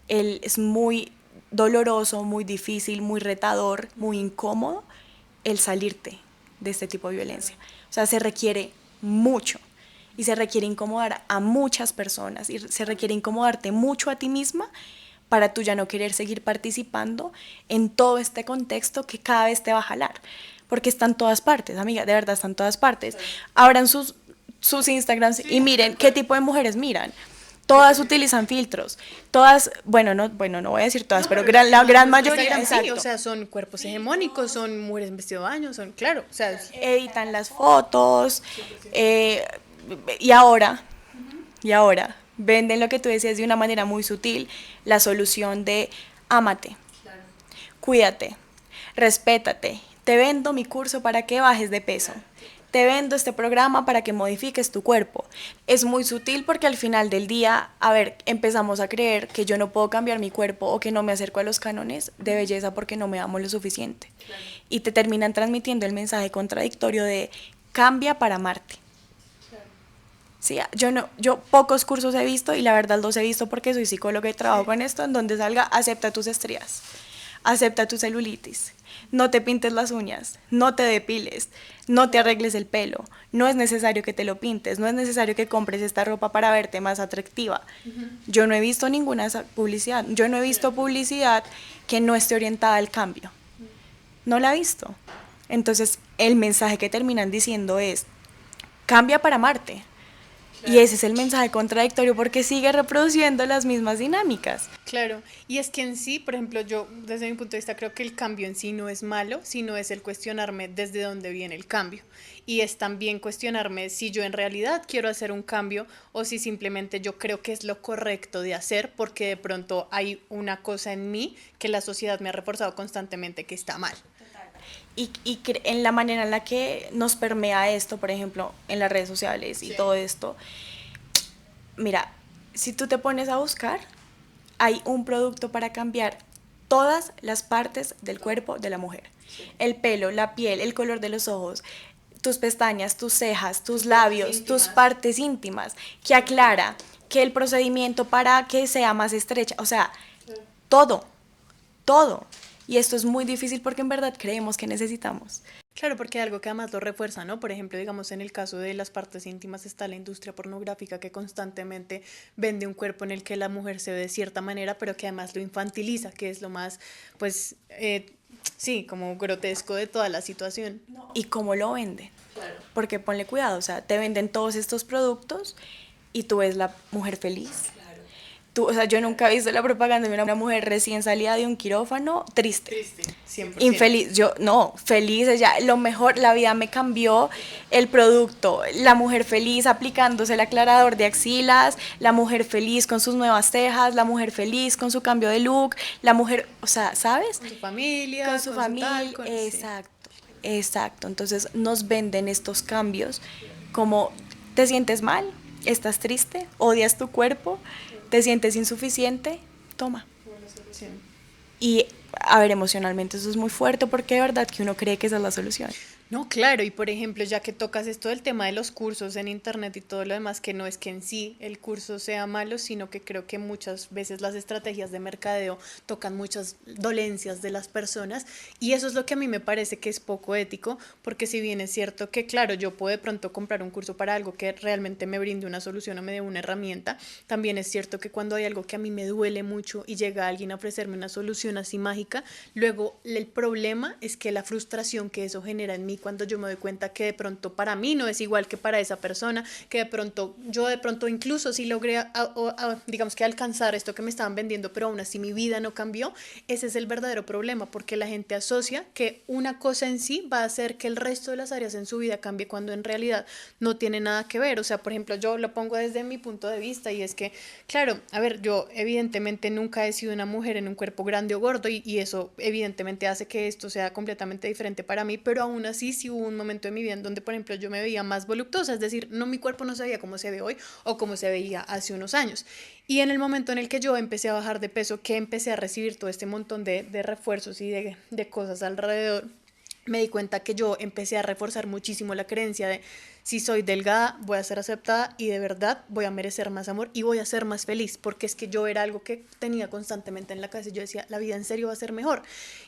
es muy doloroso, muy difícil, muy retador, muy incómodo el salirte de este tipo de violencia. O sea, se requiere mucho y se requiere incomodar a muchas personas y se requiere incomodarte mucho a ti misma para tú ya no querer seguir participando en todo este contexto que cada vez te va a jalar. Porque está en todas partes, amiga, de verdad está en todas partes. Abran sus Instagrams y miren qué tipo de mujeres miran. Todas utilizan filtros, todas, bueno, no voy a decir todas, pero la gran mayoría, Instagram, sí, o sea, son cuerpos hegemónicos, son mujeres en vestido de baño, son, claro, o sea, editan las fotos, y ahora, venden lo que tú decías de una manera muy sutil, la solución de ámate, cuídate, respétate, te vendo mi curso para que bajes de peso. Te vendo este programa para que modifiques tu cuerpo. Es muy sutil porque al final del día, a ver, empezamos a creer que yo no puedo cambiar mi cuerpo o que no me acerco a los cánones de belleza porque no me amo lo suficiente. Claro. Y te terminan transmitiendo el mensaje contradictorio de cambia para amarte. Claro. Sí, yo pocos cursos he visto y la verdad los he visto porque soy psicóloga y trabajo con esto, en donde salga acepta tus estrías, acepta tu celulitis. No te pintes las uñas, no te depiles, no te arregles el pelo, no es necesario que te lo pintes, no es necesario que compres esta ropa para verte más atractiva. Yo no he visto ninguna publicidad, yo no he visto publicidad que no esté orientada al cambio. No la he visto. Entonces, el mensaje que terminan diciendo es, cambia para amarte. Y ese es el mensaje contradictorio porque sigue reproduciendo las mismas dinámicas. Claro, y es que en sí, por ejemplo, yo desde mi punto de vista creo que el cambio en sí no es malo, sino es el cuestionarme desde dónde viene el cambio. Y es también cuestionarme si yo en realidad quiero hacer un cambio o si simplemente yo creo que es lo correcto de hacer porque de pronto hay una cosa en mí que la sociedad me ha reforzado constantemente que está mal. Y en la manera en la que nos permea esto, por ejemplo, en las redes sociales y todo esto, mira, si tú te pones a buscar, hay un producto para cambiar todas las partes del cuerpo de la mujer. El pelo, la piel, el color de los ojos, tus pestañas, tus cejas, tus labios, tus partes íntimas, que aclara que el procedimiento para que sea más estrecha, o sea, todo. Y esto es muy difícil porque en verdad creemos que necesitamos. Claro, porque algo que además lo refuerza, ¿no? Por ejemplo, digamos, en el caso de las partes íntimas está la industria pornográfica que constantemente vende un cuerpo en el que la mujer se ve de cierta manera, pero que además lo infantiliza, que es lo más, pues, sí, como grotesco de toda la situación. ¿Y cómo lo venden? Claro. Porque ponle cuidado, o sea, te venden todos estos productos y tú ves la mujer feliz. O sea, yo nunca he visto la propaganda de una mujer recién salida de un quirófano triste. 100%. Infeliz. Feliz, ella, lo mejor, la vida me cambió, el producto, la mujer feliz aplicándose el aclarador de axilas, la mujer feliz con sus nuevas cejas, la mujer feliz con su cambio de look, la mujer, o sea, ¿sabes? Con su familia. Con su familia, exacto. Entonces nos venden estos cambios como, ¿te sientes mal? ¿Estás triste? ¿Odias tu cuerpo? ¿Te sientes insuficiente? Toma. Y, a ver, emocionalmente eso es muy fuerte porque de verdad que uno cree que esa es la solución. No, claro, y por ejemplo, ya que tocas esto del tema de los cursos en internet y todo lo demás, que no es que en sí el curso sea malo, sino que creo que muchas veces las estrategias de mercadeo tocan muchas dolencias de las personas y eso es lo que a mí me parece que es poco ético, porque si bien es cierto que, claro, yo puedo de pronto comprar un curso para algo que realmente me brinde una solución o me dé una herramienta, también es cierto que cuando hay algo que a mí me duele mucho y llega alguien a ofrecerme una solución así mágica, luego el problema es que la frustración que eso genera en mí cuando yo me doy cuenta que de pronto para mí no es igual que para esa persona, que de pronto yo de pronto incluso si logré digamos que alcanzar esto que me estaban vendiendo, pero aún así mi vida no cambió, ese es el verdadero problema, porque la gente asocia que una cosa en sí va a hacer que el resto de las áreas en su vida cambie cuando en realidad no tiene nada que ver. O sea, por ejemplo, yo lo pongo desde mi punto de vista y es que, claro, a ver, yo evidentemente nunca he sido una mujer en un cuerpo grande o gordo y eso evidentemente hace que esto sea completamente diferente para mí, pero aún así sí hubo un momento en mi vida en donde, por ejemplo, yo me veía más voluptuosa, es decir, no, mi cuerpo no se veía como se ve hoy o como se veía hace unos años. Y en el momento en el que yo empecé a bajar de peso, que empecé a recibir todo este montón de refuerzos y de cosas alrededor, me di cuenta que yo empecé a reforzar muchísimo la creencia de si soy delgada voy a ser aceptada y de verdad voy a merecer más amor y voy a ser más feliz, porque es que yo era algo que tenía constantemente en la cabeza y yo decía, la vida en serio va a ser mejor.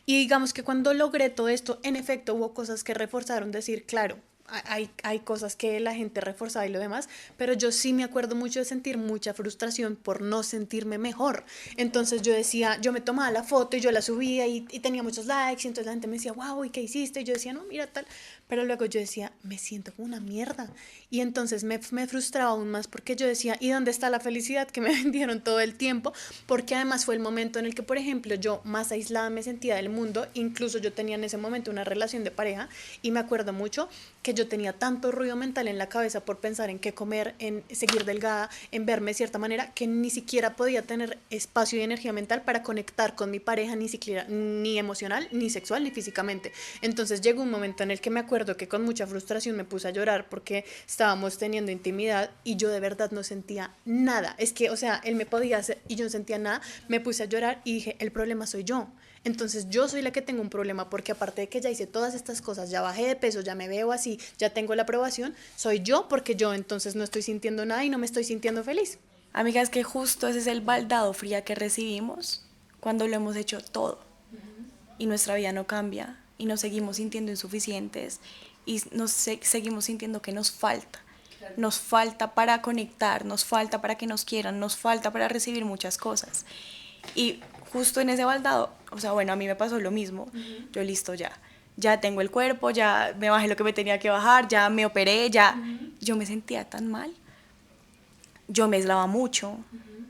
Y digamos que cuando logré todo esto, en efecto hubo cosas que reforzaron decir, claro, hay cosas que la gente reforzaba y lo demás, pero yo sí me acuerdo mucho de sentir mucha frustración por no sentirme mejor. Entonces yo decía, yo me tomaba la foto y yo la subía y tenía muchos likes y entonces la gente me decía, wow, ¿y qué hiciste? Y yo decía, no, mira tal, pero luego yo decía, me siento como una mierda. Y entonces me frustraba aún más porque yo decía, ¿y dónde está la felicidad que me vendieron todo el tiempo? Porque además fue el momento en el que, por ejemplo, yo más aislada me sentía del mundo, incluso yo tenía en ese momento una relación de pareja y me acuerdo mucho que yo tenía tanto ruido mental en la cabeza por pensar en qué comer, en seguir delgada, en verme de cierta manera, que ni siquiera podía tener espacio y energía mental para conectar con mi pareja, ni siquiera, ni emocional, ni sexual, ni físicamente. Entonces llegó un momento en el que me acuerdo que con mucha frustración me puse a llorar porque estábamos teniendo intimidad y yo de verdad no sentía nada. Es que, o sea, él me podía hacer y yo no sentía nada, me puse a llorar y dije, el problema soy yo. Entonces yo soy la que tengo un problema porque aparte de que ya hice todas estas cosas, ya bajé de peso, ya me veo así, ya tengo la aprobación, soy yo porque yo entonces no estoy sintiendo nada y no me estoy sintiendo feliz. Amiga, es que justo ese es el baldado fría que recibimos cuando lo hemos hecho todo y nuestra vida no cambia y nos seguimos sintiendo insuficientes y seguimos sintiendo que nos falta. Nos falta para conectar, nos falta para que nos quieran, nos falta para recibir muchas cosas. Y justo en ese baldado, o sea, bueno, a mí me pasó lo mismo. Yo listo ya tengo el cuerpo, ya me bajé lo que me tenía que bajar, ya me operé, ya. Yo me sentía tan mal. Yo me aislaba mucho,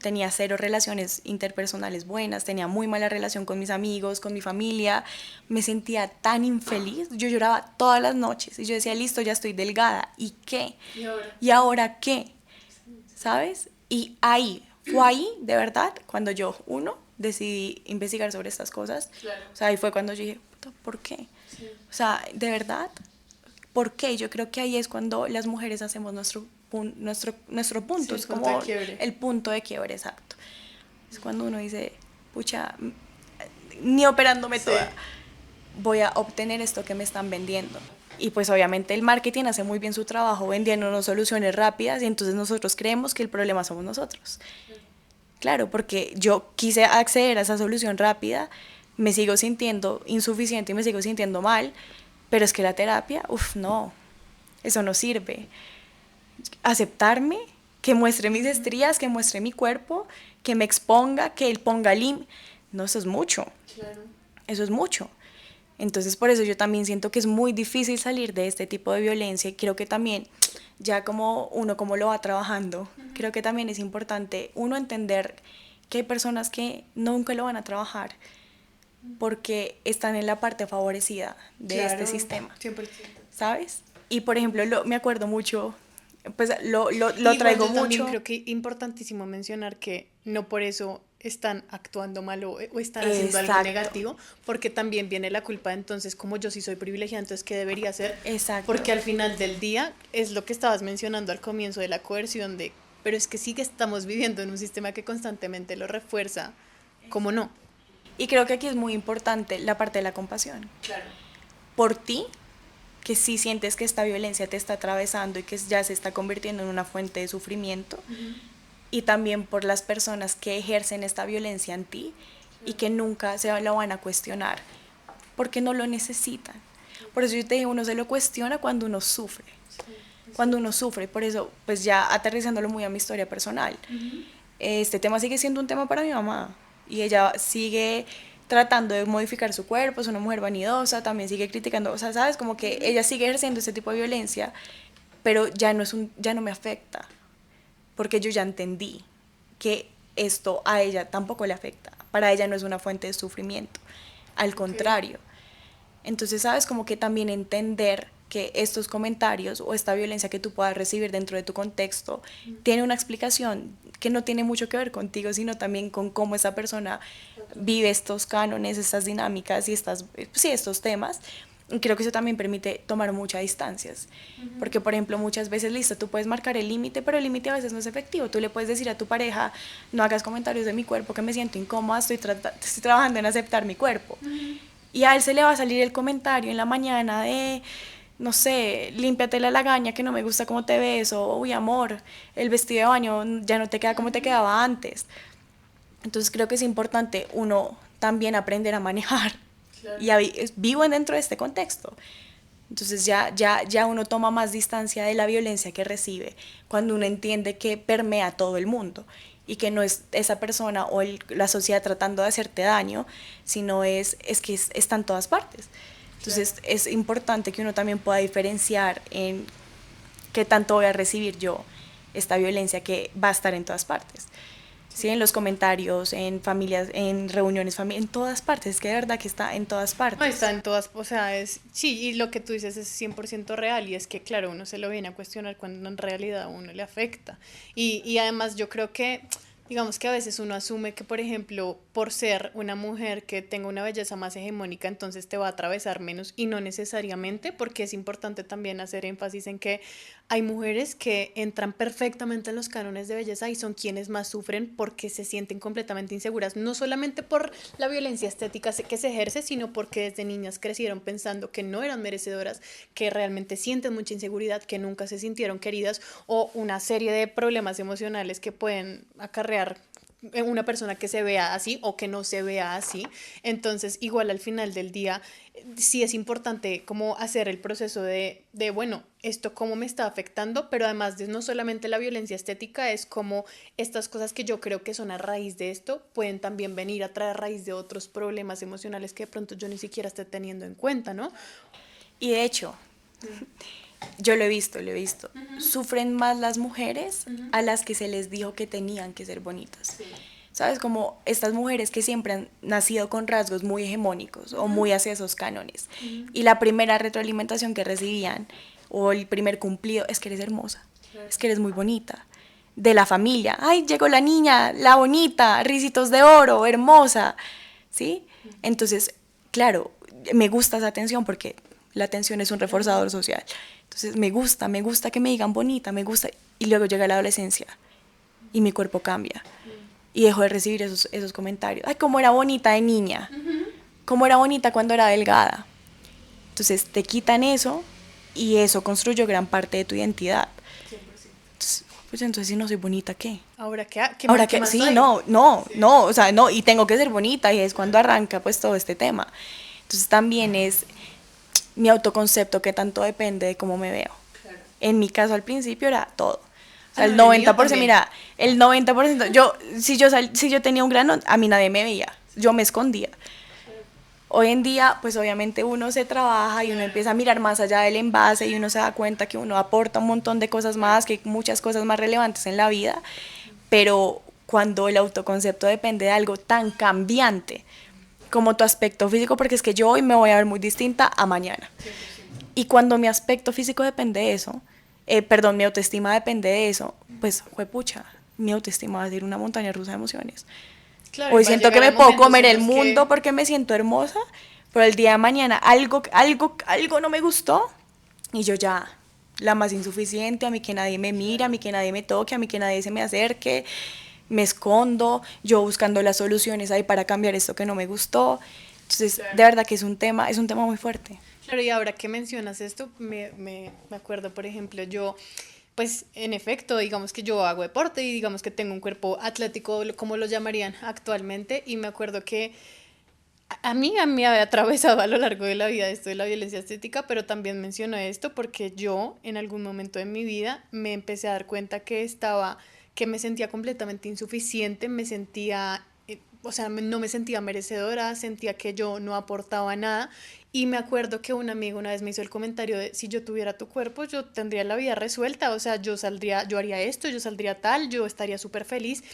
tenía cero relaciones interpersonales buenas, tenía muy mala relación con mis amigos, con mi familia, me sentía tan infeliz, yo lloraba todas las noches y yo decía, listo, ya estoy delgada, ¿y qué? ¿Y ahora qué? ¿Sabes? Y fue ahí, de verdad, cuando yo, decidí investigar sobre estas cosas. Claro. O sea, ahí fue cuando yo dije, ¿por qué? Sí. O sea, de verdad, ¿por qué? Yo creo que ahí es cuando las mujeres hacemos nuestro punto, sí, es como el punto de quiebre, exacto. Es cuando uno dice, pucha, ni operándome toda, voy a obtener esto que me están vendiendo. Y pues obviamente el marketing hace muy bien su trabajo vendiéndonos soluciones rápidas y entonces nosotros creemos que el problema somos nosotros. Claro, porque yo quise acceder a esa solución rápida, me sigo sintiendo insuficiente y me sigo sintiendo mal, pero es que la terapia, no, eso no sirve. Aceptarme, que muestre mis estrías, que muestre mi cuerpo, que me exponga, que él ponga no, eso es mucho. Claro. Eso es mucho. Entonces por eso yo también siento que es muy difícil salir de este tipo de violencia y creo que también ya como uno como lo va trabajando, creo que también es importante uno entender que hay personas que nunca lo van a trabajar porque están en la parte favorecida de este sistema, 100%. ¿Sabes? Y por ejemplo, me acuerdo mucho, pues lo traigo mucho. También creo que es importantísimo mencionar que no por eso están actuando mal o están haciendo algo negativo, porque también viene la culpa, entonces como yo sí soy privilegiada, entonces ¿qué debería hacer? Exacto. Porque al final del día es lo que estabas mencionando al comienzo de la coerción pero es que sí que estamos viviendo en un sistema que constantemente lo refuerza, ¿cómo no? Y creo que aquí es muy importante la parte de la compasión. Claro. Por ti, que sí sientes que esta violencia te está atravesando y que ya se está convirtiendo en una fuente de sufrimiento, y también por las personas que ejercen esta violencia en ti y que nunca se lo van a cuestionar, porque no lo necesitan. Por eso yo te digo, uno se lo cuestiona cuando uno sufre. Cuando uno sufre, por eso, pues ya aterrizándolo muy a mi historia personal, este tema sigue siendo un tema para mi mamá y ella sigue tratando de modificar su cuerpo, es una mujer vanidosa, también sigue criticando, o sea, sabes, como que ella sigue ejerciendo ese tipo de violencia, pero ya no me afecta, porque yo ya entendí que esto a ella tampoco le afecta, para ella no es una fuente de sufrimiento, al contrario. Entonces, sabes, como que también entender que estos comentarios o esta violencia que tú puedas recibir dentro de tu contexto tiene una explicación que no tiene mucho que ver contigo, sino también con cómo esa persona vive estos cánones, estas dinámicas y estos temas. Y creo que eso también permite tomar muchas distancias, porque por ejemplo muchas veces, listo, tú puedes marcar el límite, pero el límite a veces no es efectivo. Tú le puedes decir a tu pareja, no hagas comentarios de mi cuerpo, que me siento incómoda, estoy trabajando en aceptar mi cuerpo. Y a él se le va a salir el comentario en la mañana de, no sé, límpiate la lagaña que no me gusta cómo te ves, o uy amor, el vestido de baño ya no te queda como te quedaba antes. Entonces creo que es importante uno también aprender a manejar, claro, y vivo dentro de este contexto. Entonces ya uno toma más distancia de la violencia que recibe cuando uno entiende que permea todo el mundo y que no es esa persona o la sociedad tratando de hacerte daño, sino que está en todas partes. Entonces es importante que uno también pueda diferenciar en qué tanto voy a recibir yo esta violencia que va a estar en todas partes. ¿Sí? En los comentarios, en familias, en reuniones familiares, en todas partes, es que de verdad que está en todas partes. No, está en todas, o sea, sí, y lo que tú dices es 100% real, y es que, claro, uno se lo viene a cuestionar cuando en realidad a uno le afecta. Y además yo creo que, digamos que a veces uno asume que, por ejemplo, por ser una mujer que tenga una belleza más hegemónica, entonces te va a atravesar menos, y no necesariamente, porque es importante también hacer énfasis en que hay mujeres que entran perfectamente en los cánones de belleza y son quienes más sufren porque se sienten completamente inseguras, no solamente por la violencia estética que se ejerce, sino porque desde niñas crecieron pensando que no eran merecedoras, que realmente sienten mucha inseguridad, que nunca se sintieron queridas, o una serie de problemas emocionales que pueden acarrear una persona que se vea así o que no se vea así. Entonces, igual al final del día, sí es importante como hacer el proceso de bueno, esto cómo me está afectando, pero además de no solamente la violencia estética, es como estas cosas que yo creo que son a raíz de esto, pueden también venir a traer a raíz de otros problemas emocionales que de pronto yo ni siquiera esté teniendo en cuenta, ¿no? Y de hecho, yo lo he visto, sufren más las mujeres a las que se les dijo que tenían que ser bonitas. ¿Sabes? Como estas mujeres que siempre han nacido con rasgos muy hegemónicos o muy hacia esos cánones. Y la primera retroalimentación que recibían o el primer cumplido es que eres hermosa, es que eres muy bonita. De la familia, ay, llegó la niña, la bonita, risitos de oro, hermosa, ¿sí? Entonces, claro, me gusta esa atención porque la atención es un reforzador social. Entonces, me gusta que me digan bonita, me gusta. Y luego llega la adolescencia y mi cuerpo cambia. Y dejo de recibir esos comentarios. Ay, cómo era bonita de niña. Cómo era bonita cuando era delgada. Entonces, te quitan eso y eso construyó gran parte de tu identidad. 100%. Entonces, si no soy bonita, ¿qué? Ahora qué más sí, soy? no, o sea, no, y tengo que ser bonita, y es cuando arranca pues todo este tema. Entonces también es mi autoconcepto que tanto depende de cómo me veo. Claro. En mi caso al principio era todo. O sea, el 90%, mira, el 90%, si yo tenía un grano, a mí nadie me veía, yo me escondía. Hoy en día, pues obviamente uno se trabaja y uno empieza a mirar más allá del envase y uno se da cuenta que uno aporta un montón de cosas más, que hay muchas cosas más relevantes en la vida, pero cuando el autoconcepto depende de algo tan cambiante como tu aspecto físico, porque es que yo hoy me voy a ver muy distinta a mañana. Y cuando mi aspecto físico depende de eso, mi autoestima depende de eso, pues, juepucha, mi autoestima va a ser una montaña rusa de emociones. Claro, hoy siento que me puedo comer el mundo porque me siento hermosa, pero el día de mañana algo no me gustó y yo ya, la más insuficiente, a mí que nadie me mira, a mí que nadie me toque, a mí que nadie se me acerque, me escondo, yo buscando las soluciones ahí para cambiar esto que no me gustó. Entonces, claro, de verdad que es un tema muy fuerte. Claro, y ahora que mencionas esto, me acuerdo, por ejemplo, yo, pues en efecto, digamos que yo hago deporte y digamos que tengo un cuerpo atlético, como lo llamarían actualmente, y me acuerdo que a mí había atravesado a lo largo de la vida esto de la violencia estética, pero también menciono esto porque yo en algún momento de mi vida me empecé a dar cuenta que me sentía completamente insuficiente, me sentía, o sea, no me sentía merecedora, sentía que yo no aportaba nada. Y me acuerdo que un amigo una vez me hizo el comentario de si yo tuviera tu cuerpo, yo tendría la vida resuelta, o sea, yo saldría, yo haría esto, yo saldría tal, yo estaría súper feliz.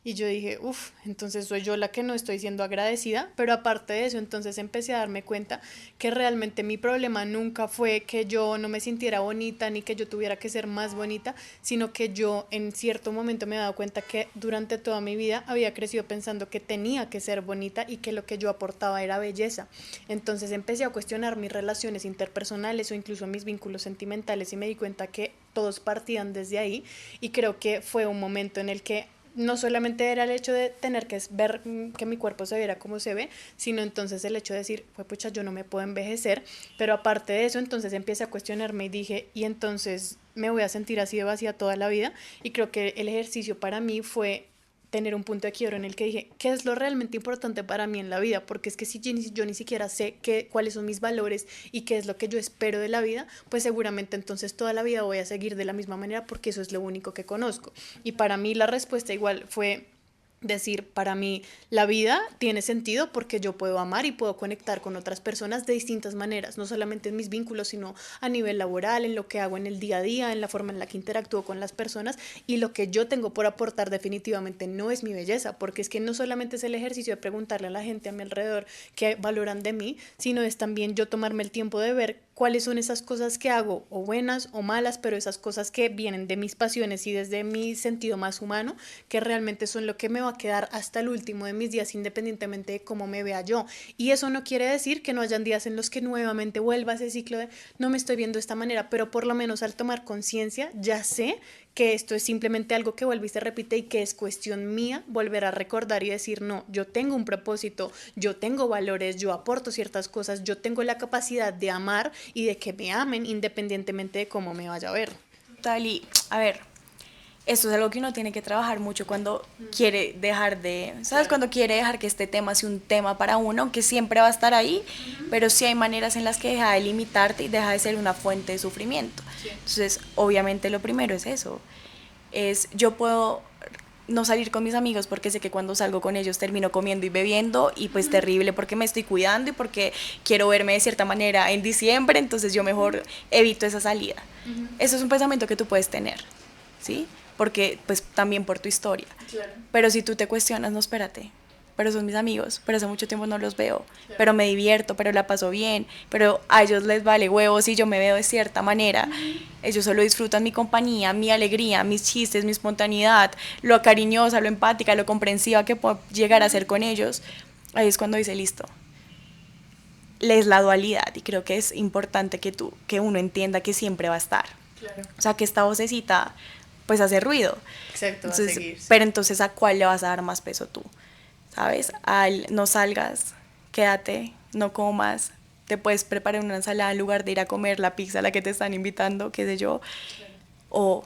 Y yo dije, uff, entonces soy yo la que no estoy siendo agradecida, pero aparte de eso, entonces empecé a darme cuenta que realmente mi problema nunca fue que yo no me sintiera bonita ni que yo tuviera que ser más bonita, sino que yo en cierto momento me he dado cuenta que durante toda mi vida había crecido pensando que tenía que ser bonita y que lo que yo aportaba era belleza. Entonces empecé a cuestionar mis relaciones interpersonales o incluso mis vínculos sentimentales y me di cuenta que todos partían desde ahí y creo que fue un momento en el que no solamente era el hecho de tener que ver que mi cuerpo se viera como se ve, sino entonces el hecho de decir, pues pucha, yo no me puedo envejecer, pero aparte de eso, entonces empecé a cuestionarme y dije, y entonces me voy a sentir así de vacía toda la vida, y creo que el ejercicio para mí fue tener un punto de quiebra en el que dije, ¿qué es lo realmente importante para mí en la vida? Porque es que si yo ni siquiera sé cuáles son mis valores y qué es lo que yo espero de la vida, pues seguramente entonces toda la vida voy a seguir de la misma manera porque eso es lo único que conozco. Y para mí la respuesta igual fue decir, para mí la vida tiene sentido porque yo puedo amar y puedo conectar con otras personas de distintas maneras, no solamente en mis vínculos, sino a nivel laboral, en lo que hago en el día a día, en la forma en la que interactúo con las personas, y lo que yo tengo por aportar definitivamente no es mi belleza, porque es que no solamente es el ejercicio de preguntarle a la gente a mi alrededor qué valoran de mí, sino es también yo tomarme el tiempo de ver cuáles son esas cosas que hago, o buenas o malas, pero esas cosas que vienen de mis pasiones y desde mi sentido más humano, que realmente son lo que me va a quedar hasta el último de mis días, independientemente de cómo me vea yo. Y eso no quiere decir que no hayan días en los que nuevamente vuelva ese ciclo de no me estoy viendo de esta manera, pero por lo menos al tomar conciencia ya sé que esto es simplemente algo que vuelve y se repite y que es cuestión mía volver a recordar y decir, no, yo tengo un propósito, yo tengo valores, yo aporto ciertas cosas, yo tengo la capacidad de amar y de que me amen independientemente de cómo me vaya a ver. Tal y, a ver, esto es algo que uno tiene que trabajar mucho cuando quiere dejar de, ¿sabes? Cuando quiere dejar que este tema sea un tema para uno, aunque siempre va a estar ahí, pero sí hay maneras en las que deja de limitarte y deja de ser una fuente de sufrimiento. Entonces, obviamente lo primero es eso, es yo puedo no salir con mis amigos porque sé que cuando salgo con ellos termino comiendo y bebiendo y pues terrible porque me estoy cuidando y porque quiero verme de cierta manera en diciembre, entonces yo mejor evito esa salida. Eso es un pensamiento que tú puedes tener, ¿sí? Porque pues también por tu historia. Claro. Pero si tú te cuestionas, no, espérate, pero son mis amigos, pero hace mucho tiempo no los veo, pero me divierto, pero la paso bien, pero a ellos les vale huevos si yo me veo de cierta manera, ellos solo disfrutan mi compañía, mi alegría, mis chistes, mi espontaneidad, lo cariñosa, lo empática, lo comprensiva que puedo llegar a ser con ellos. Ahí es cuando dice, listo, es la dualidad y creo que es importante que uno entienda que siempre va a estar. Claro. O sea, que esta vocecita pues hace ruido. Exacto, va a Entonces, seguir. pero entonces, ¿a cuál le vas a dar más peso tú? ¿Sabes? Al no salgas, quédate, no comas, te puedes preparar una ensalada en lugar de ir a comer la pizza a la que te están invitando, qué sé yo. O,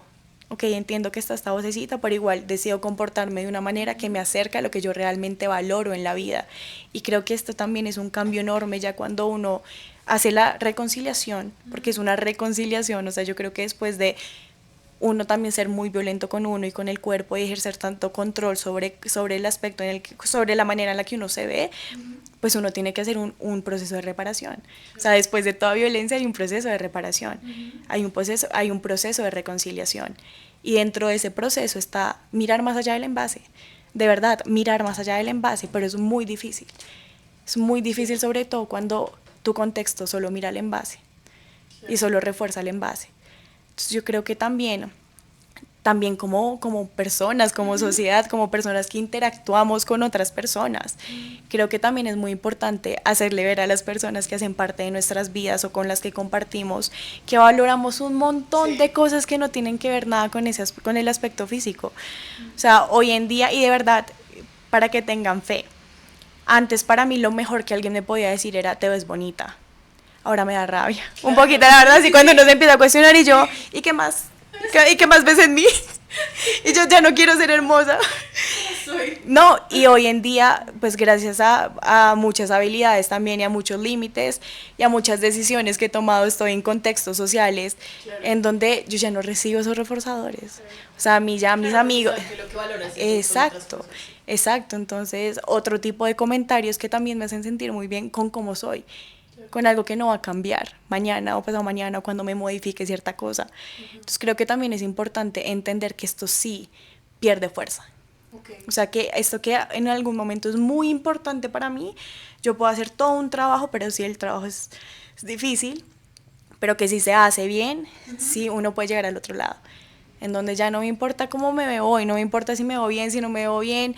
ok, entiendo que está esta vocecita, pero igual decido comportarme de una manera que me acerca a lo que yo realmente valoro en la vida. Y creo que esto también es un cambio enorme ya cuando uno hace la reconciliación, porque es una reconciliación, o sea, yo creo que después de uno también ser muy violento con uno y con el cuerpo y ejercer tanto control sobre el aspecto, sobre la manera en la que uno se ve, pues uno tiene que hacer un proceso de reparación. O sea, después de toda violencia hay un proceso de reparación, hay un proceso de reconciliación. Y dentro de ese proceso está mirar más allá del envase, de verdad, mirar más allá del envase, pero es muy difícil. Es muy difícil sobre todo cuando tu contexto solo mira el envase y solo refuerza el envase. Entonces yo creo que también como personas, como sociedad, como personas que interactuamos con otras personas, creo que también es muy importante hacerle ver a las personas que hacen parte de nuestras vidas o con las que compartimos que valoramos un montón de cosas que no tienen que ver nada con el aspecto físico. O sea, hoy en día, y de verdad, para que tengan fe, antes para mí lo mejor que alguien me podía decir era te ves bonita. ahora me da rabia. Un poquito, la verdad, así cuando uno se empieza a cuestionar y yo, ¿y qué más? ¿Y qué más ves en mí? Y yo ya no quiero ser hermosa. No, y hoy en día, pues gracias a muchas habilidades también y a muchos límites y a muchas decisiones que he tomado, estoy en contextos sociales en donde yo ya no recibo esos reforzadores. O sea, a mí ya mis amigos... Exacto, exacto. Entonces, otro tipo de comentarios que también me hacen sentir muy bien con cómo soy, con algo que no va a cambiar mañana o pasado mañana o cuando me modifique cierta cosa. Entonces creo que también es importante entender que esto sí pierde fuerza. O sea, que esto que en algún momento es muy importante para mí, yo puedo hacer todo un trabajo, pero si el trabajo es difícil, pero que si se hace bien, sí uno puede llegar al otro lado, en donde ya no me importa cómo me veo hoy, no me importa si me veo bien, si no me veo bien,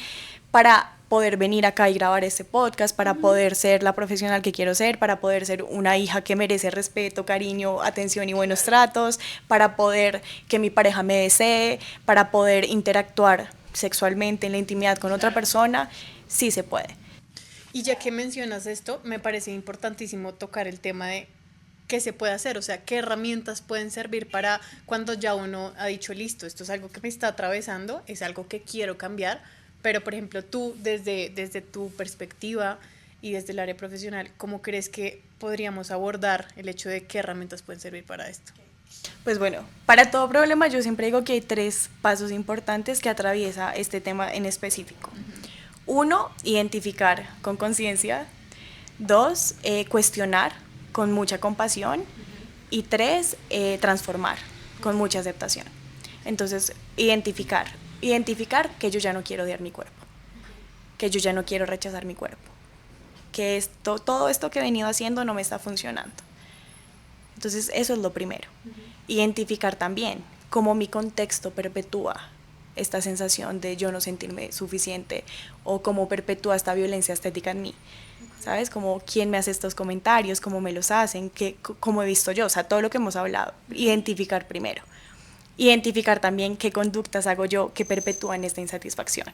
para poder venir acá y grabar este podcast, para poder ser la profesional que quiero ser, para poder ser una hija que merece respeto, cariño, atención y buenos tratos, para poder que mi pareja me desee, para poder interactuar sexualmente en la intimidad con otra persona, sí se puede. Y ya que mencionas esto, me parece importantísimo tocar el tema de qué se puede hacer, o sea, qué herramientas pueden servir para cuando ya uno ha dicho, listo, esto es algo que me está atravesando, es algo que quiero cambiar, pero por ejemplo tú desde tu perspectiva y desde el área profesional, ¿cómo crees que podríamos abordar el hecho de qué herramientas pueden servir para esto? Pues bueno, para todo problema yo siempre digo que hay 3 pasos importantes que atraviesa este tema en específico. 1, identificar con conciencia. 2, cuestionar con mucha compasión. Y 3, transformar con mucha aceptación. Entonces, identificar que yo ya no quiero odiar mi cuerpo, que yo ya no quiero rechazar mi cuerpo, que todo esto que he venido haciendo no me está funcionando. Entonces, eso es lo primero. Identificar también cómo mi contexto perpetúa esta sensación de yo no sentirme suficiente o cómo perpetúa esta violencia estética en mí. ¿Sabes? Como quién me hace estos comentarios, cómo me los hacen, cómo he visto yo, o sea, todo lo que hemos hablado. Identificar primero. Identificar también qué conductas hago yo que perpetúan esta insatisfacción.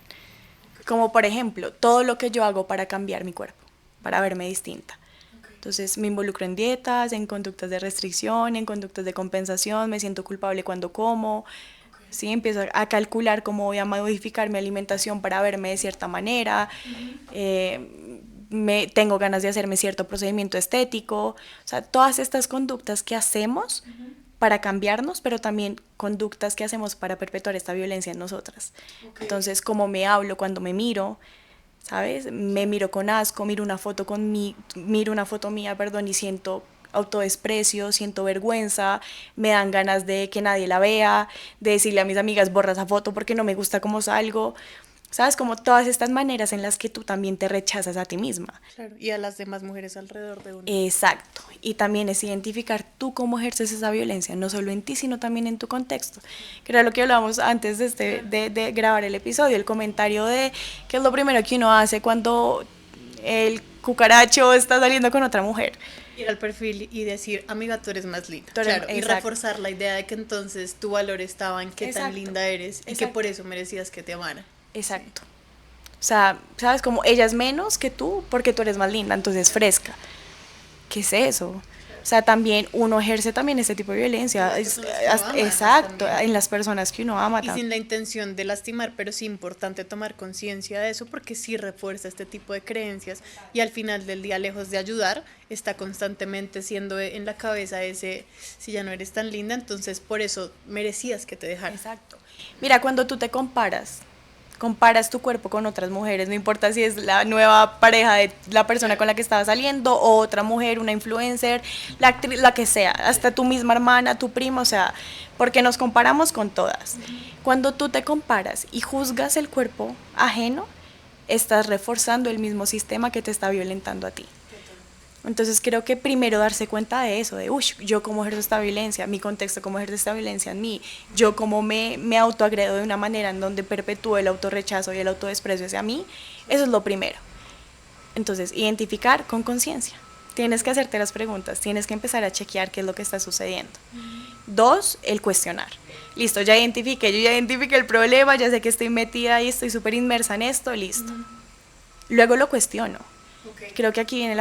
Como por ejemplo, todo lo que yo hago para cambiar mi cuerpo, para verme distinta. Entonces me involucro en dietas, en conductas de restricción, en conductas de compensación, me siento culpable cuando como, ¿sí? Empiezo a calcular cómo voy a modificar mi alimentación para verme de cierta manera, tengo ganas de hacerme cierto procedimiento estético, o sea, todas estas conductas que hacemos para cambiarnos, pero también conductas que hacemos para perpetuar esta violencia en nosotras. Entonces, cómo me hablo cuando me miro, ¿sabes? Me miro con asco, miro una foto mía, y siento autodesprecio, siento vergüenza, me dan ganas de que nadie la vea, de decirle a mis amigas, borra esa foto porque no me gusta cómo salgo, ¿sabes? Como todas estas maneras en las que tú también te rechazas a ti misma. Claro, y a las demás mujeres alrededor de uno. Exacto, y también es identificar tú cómo ejerces esa violencia, no solo en ti, sino también en tu contexto, que era lo que hablábamos antes de grabar el episodio, el comentario de qué es lo primero que uno hace cuando el cucaracho está saliendo con otra mujer. Ir al perfil y decir, amiga, tú eres más linda. Claro, y reforzar la idea de que entonces tu valor estaba en qué tan linda eres y que por eso merecías que te amaran. Exacto. O sea, ¿sabes? Como ella es menos que tú porque tú eres más linda, entonces fresca. ¿Qué es eso? O sea, también uno ejerce también este tipo de violencia. Exacto, en las personas que uno ama. Y sin la intención de lastimar, pero sí importante tomar conciencia de eso porque sí refuerza este tipo de creencias y al final del día, lejos de ayudar, está constantemente siendo en la cabeza ese, si ya no eres tan linda, entonces por eso merecías que te dejaran. Exacto. Mira, cuando tú te comparas tu cuerpo con otras mujeres, no importa si es la nueva pareja de la persona con la que estaba saliendo o otra mujer, una influencer, la actriz, la que sea, hasta tu misma hermana, tu prima, o sea, porque nos comparamos con todas. Cuando tú te comparas y juzgas el cuerpo ajeno, estás reforzando el mismo sistema que te está violentando a ti. Entonces creo que primero darse cuenta de eso, de yo cómo ejerzo esta violencia, mi contexto cómo ejerce esta violencia en mí, yo cómo me autoagredo de una manera en donde perpetúo el autorrechazo y el autodesprecio hacia mí, eso es lo primero. Entonces, identificar con conciencia. Tienes que hacerte las preguntas, tienes que empezar a chequear qué es lo que está sucediendo. 2, el cuestionar. Listo, yo ya identifiqué el problema, ya sé que estoy metida ahí, estoy súper inmersa en esto, listo. Luego lo cuestiono. Creo que aquí viene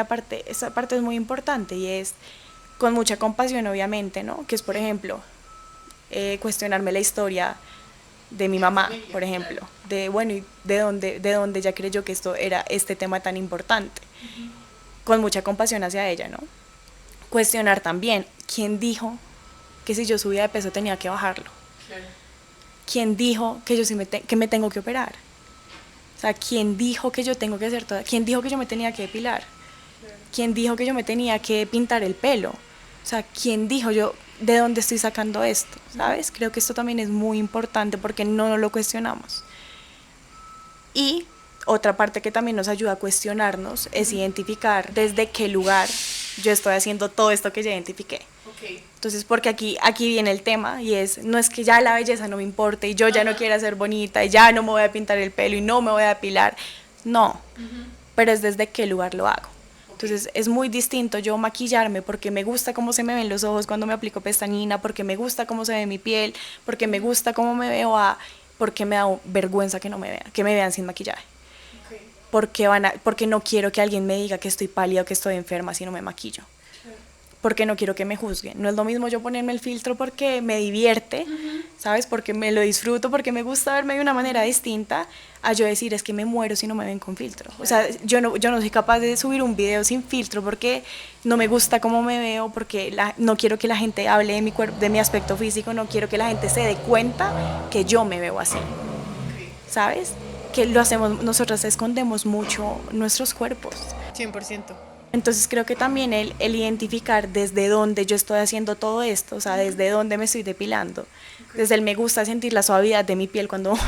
esa parte es muy importante y es, con mucha compasión obviamente, ¿no? Que es, por ejemplo, cuestionarme la historia de mi mamá, por ejemplo, de bueno, y de dónde ella creyó que esto era este tema tan importante, con mucha compasión hacia ella, ¿no? Cuestionar también, ¿quién dijo que si yo subía de peso tenía que bajarlo? ¿Quién dijo que yo sí que me tengo que operar? O sea, ¿quién dijo que yo tengo que hacer todo? ¿Quién dijo que yo me tenía que depilar? ¿Quién dijo que yo me tenía que pintar el pelo? O sea, ¿quién dijo yo de dónde estoy sacando esto? ¿Sabes? Creo que esto también es muy importante porque no lo cuestionamos. Y otra parte que también nos ayuda a cuestionarnos es identificar desde qué lugar yo estoy haciendo todo esto que ya identifiqué. Entonces, porque aquí viene el tema y no es que ya la belleza no me importe y yo ya no quiera ser bonita y ya no me voy a pintar el pelo y no me voy a depilar. No, pero es desde qué lugar lo hago. Entonces es muy distinto yo maquillarme porque me gusta cómo se me ven los ojos cuando me aplico pestañina, porque me gusta cómo se ve mi piel, porque me gusta cómo me veo, porque me da vergüenza que no me vean, que me vean sin maquillaje. Porque no quiero que alguien me diga que estoy pálida o que estoy enferma si no me maquillo. Porque no quiero que me juzguen. No es lo mismo yo ponerme el filtro porque me divierte, ¿sabes? Porque me lo disfruto, porque me gusta verme de una manera distinta, a yo decir, es que me muero si no me ven con filtro. O sea, yo no soy capaz de subir un video sin filtro porque no me gusta cómo me veo, porque no quiero que la gente hable de mi cuerpo, de mi aspecto físico, no quiero que la gente se dé cuenta que yo me veo así, ¿sabes? Que lo hacemos, nosotras escondemos mucho nuestros cuerpos. 100%. Entonces creo que también el identificar desde dónde yo estoy haciendo todo esto, o sea, desde dónde me estoy depilando, desde el me gusta sentir la suavidad de mi piel cuando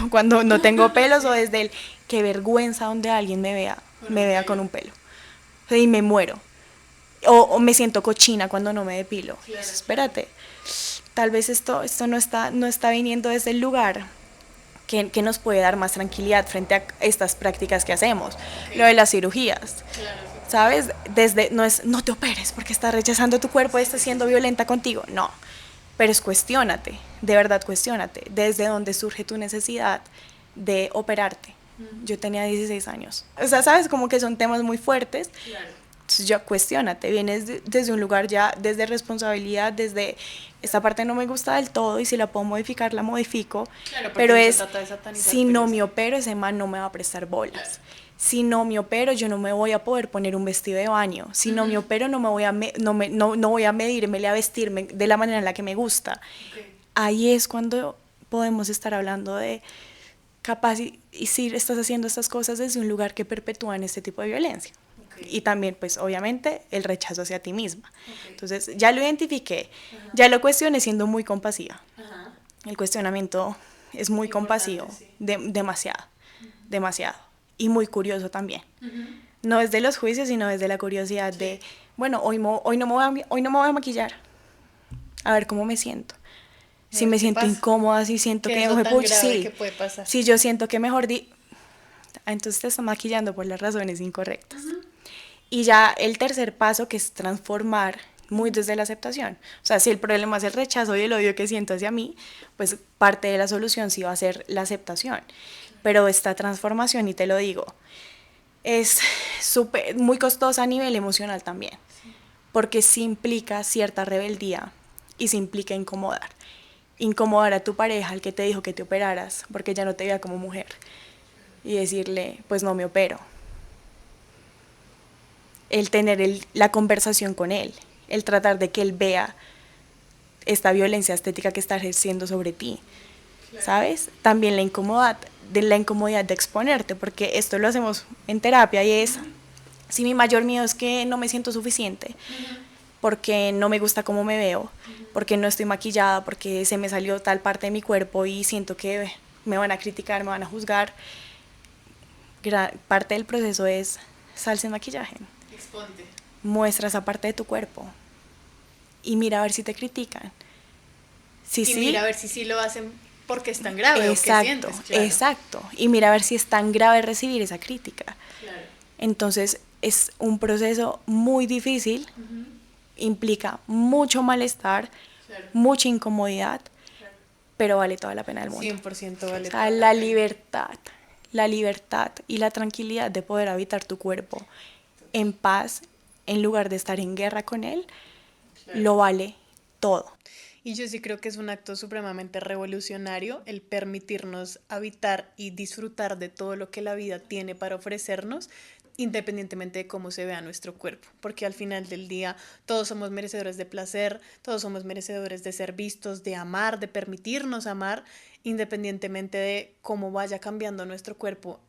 no tengo pelos, o desde el qué vergüenza donde alguien me vea con un pelo, o sea, y me muero, o me siento cochina cuando no me depilo. Entonces, espérate, tal vez esto no está viniendo desde el lugar que nos puede dar más tranquilidad frente a estas prácticas que hacemos, lo de las cirugías. ¿Sabes? No te operes porque estás rechazando tu cuerpo y estás siendo violenta contigo. No, pero cuestiónate, de verdad cuestiónate, desde dónde surge tu necesidad de operarte. Yo tenía 16 años. O sea, ¿sabes? Como que son temas muy fuertes. Entonces ya cuestiónate, vienes desde un lugar ya, desde responsabilidad, desde esta parte no me gusta del todo y si la puedo modificar, la modifico. Pero si no me opero, ese man no me va a prestar bolas. Si no me opero, yo no me voy a poder poner un vestido de baño. Si no me opero, no voy a medirme, a vestirme de la manera en la que me gusta. Ahí es cuando podemos estar hablando de capaz y si estás haciendo estas cosas desde un lugar que perpetúan este tipo de violencia. Y también, pues, obviamente, el rechazo hacia ti misma. Entonces, ya lo identifiqué, ya lo cuestioné siendo muy compasiva. El cuestionamiento es muy compasivo, demasiado, demasiado. Y muy curioso también. No desde los juicios, sino desde la curiosidad de, bueno, hoy no me voy a maquillar. A ver cómo me siento. Si me siento incómoda, si siento que puede pasar. Si yo siento que mejor entonces te estás maquillando por las razones incorrectas. Y ya el tercer paso, que es transformar muy desde la aceptación. O sea, si el problema es el rechazo y el odio que siento hacia mí, pues parte de la solución sí va a ser la aceptación. Pero esta transformación, y te lo digo, es muy costosa a nivel emocional también, porque sí implica cierta rebeldía y sí implica incomodar a tu pareja, al que te dijo que te operaras, porque ya no te veía como mujer, y decirle, pues no me opero. El tener la conversación con él, el tratar de que él vea esta violencia estética que está ejerciendo sobre ti, ¿sabes? También la incomodidad de exponerte, porque esto lo hacemos en terapia y es, si mi mayor miedo es que no me siento suficiente, porque no me gusta cómo me veo, porque no estoy maquillada, porque se me salió tal parte de mi cuerpo y siento que me van a criticar, me van a juzgar, parte del proceso es sal sin maquillaje. Exponte. Muestra esa parte de tu cuerpo y mira a ver si te critican. Mira a ver si sí lo hacen porque es tan grave. Exacto, o que sientes, claro. Exacto. Y mira a ver si es tan grave recibir esa crítica. Claro. Entonces es un proceso muy difícil, implica mucho malestar, mucha incomodidad, pero vale toda la pena del mundo. 100% vale. O sea, la libertad y la tranquilidad de poder habitar tu cuerpo en paz, en lugar de estar en guerra con él, lo vale todo. Y yo sí creo que es un acto supremamente revolucionario el permitirnos habitar y disfrutar de todo lo que la vida tiene para ofrecernos, independientemente de cómo se vea nuestro cuerpo, porque al final del día todos somos merecedores de placer, todos somos merecedores de ser vistos, de amar, de permitirnos amar, independientemente de cómo vaya cambiando nuestro cuerpo.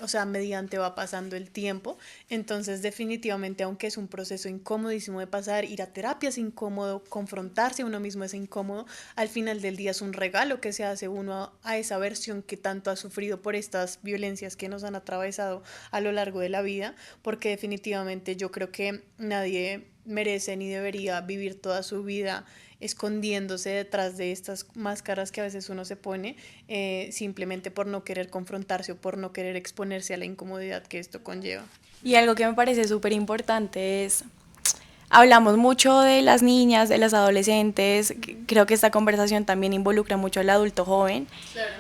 O sea, mediante va pasando el tiempo. Entonces definitivamente, aunque es un proceso incomodísimo de pasar, ir a terapia es incómodo, confrontarse a uno mismo es incómodo, al final del día es un regalo que se hace uno a esa versión que tanto ha sufrido por estas violencias que nos han atravesado a lo largo de la vida, porque definitivamente yo creo que nadie merece ni debería vivir toda su vida escondiéndose detrás de estas máscaras que a veces uno se pone, simplemente por no querer confrontarse o por no querer exponerse a la incomodidad que esto conlleva. Y algo que me parece súper importante es, hablamos mucho de las niñas, de las adolescentes, creo que esta conversación también involucra mucho al adulto joven. Claro.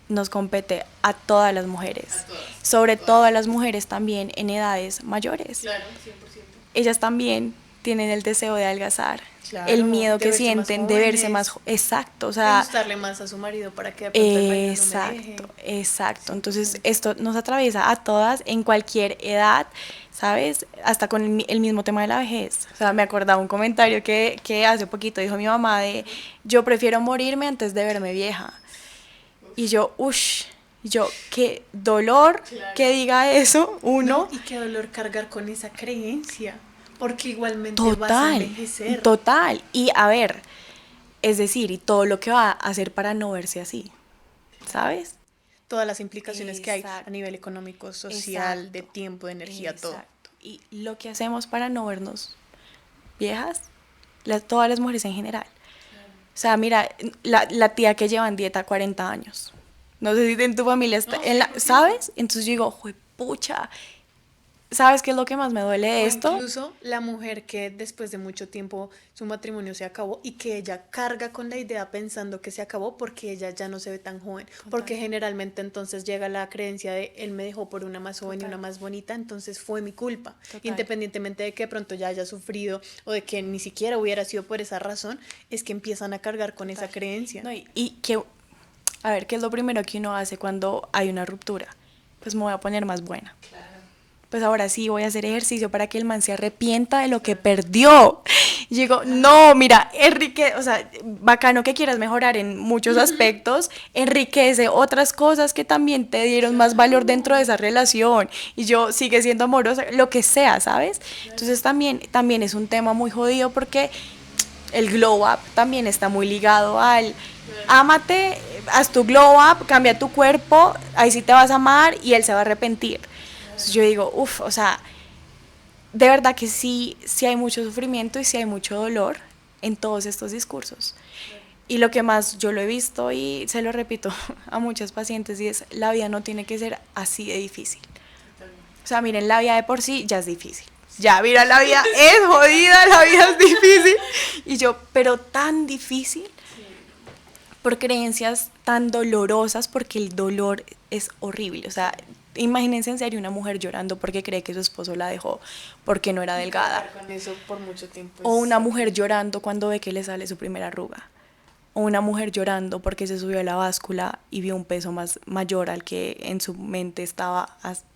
Nos compete a todas las mujeres, sobre todo a las mujeres también en edades mayores. Claro, 100%. Ellas también tienen el deseo de adelgazar, Claro, el miedo de que verse sienten más de verse jóvenes, más exacto, o de sea, gustarle más a su marido para que de pronto el marido no me deje. exacto. Entonces esto nos atraviesa a todas en cualquier edad, ¿sabes? Hasta con el mismo tema de la vejez. O sea, me acordaba un comentario que hace poquito dijo mi mamá de, yo prefiero morirme antes de verme vieja. Y yo, qué dolor Claro. que diga eso, uno. No, y qué dolor cargar con esa creencia, porque igualmente vas a envejecer. Total. Y a ver, es decir, y todo lo que va a hacer para no verse así, ¿sabes? Todas las implicaciones que hay Exacto. a nivel económico, social, Exacto. de tiempo, de energía, todo. Y lo que hacemos para no vernos viejas, todas las mujeres en general. O sea, mira, la tía que lleva en dieta 40 años. No sé si en tu familia está, ¿sabes? Entonces yo digo, pucha, ¿sabes qué es lo que más me duele de esto? Incluso la mujer que después de mucho tiempo su matrimonio se acabó y que ella carga con la idea pensando que se acabó porque ella ya no se ve tan joven. Total. Porque generalmente entonces llega la creencia de él me dejó por una más joven. Total. Y una más bonita, entonces fue mi culpa. Total. Independientemente de que de pronto ya haya sufrido o de que ni siquiera hubiera sido por esa razón, es que empiezan a cargar con Total. Esa creencia. No, y que, a ver, ¿qué es lo primero que uno hace cuando hay una ruptura? Pues me voy a poner más buena. Claro. Pues ahora sí voy a hacer ejercicio para que el man se arrepienta de lo que perdió. Y digo, no, mira, Enrique, o sea, bacano que quieras mejorar en muchos aspectos, enriquece otras cosas que también te dieron más valor dentro de esa relación. Y yo sigue siendo amorosa, lo que sea, ¿sabes? Entonces también es un tema muy jodido porque el glow up también está muy ligado al ámate, haz tu glow up, cambia tu cuerpo, ahí sí te vas a amar y él se va a arrepentir. Entonces yo digo, o sea, de verdad que sí hay mucho sufrimiento y sí hay mucho dolor en todos estos discursos. Y lo que más yo lo he visto y se lo repito a muchas pacientes y es, la vida no tiene que ser así de difícil. O sea, miren, la vida de por sí ya es difícil. Ya, mira, la vida es jodida, la vida es difícil. Y yo, pero tan difícil por creencias tan dolorosas, porque el dolor es horrible. O sea, imagínense en serio una mujer llorando porque cree que su esposo la dejó porque no era delgada. Con eso por mucho tiempo. O una mujer llorando cuando ve que le sale su primera arruga. O una mujer llorando porque se subió a la báscula y vio un peso mayor al que en su mente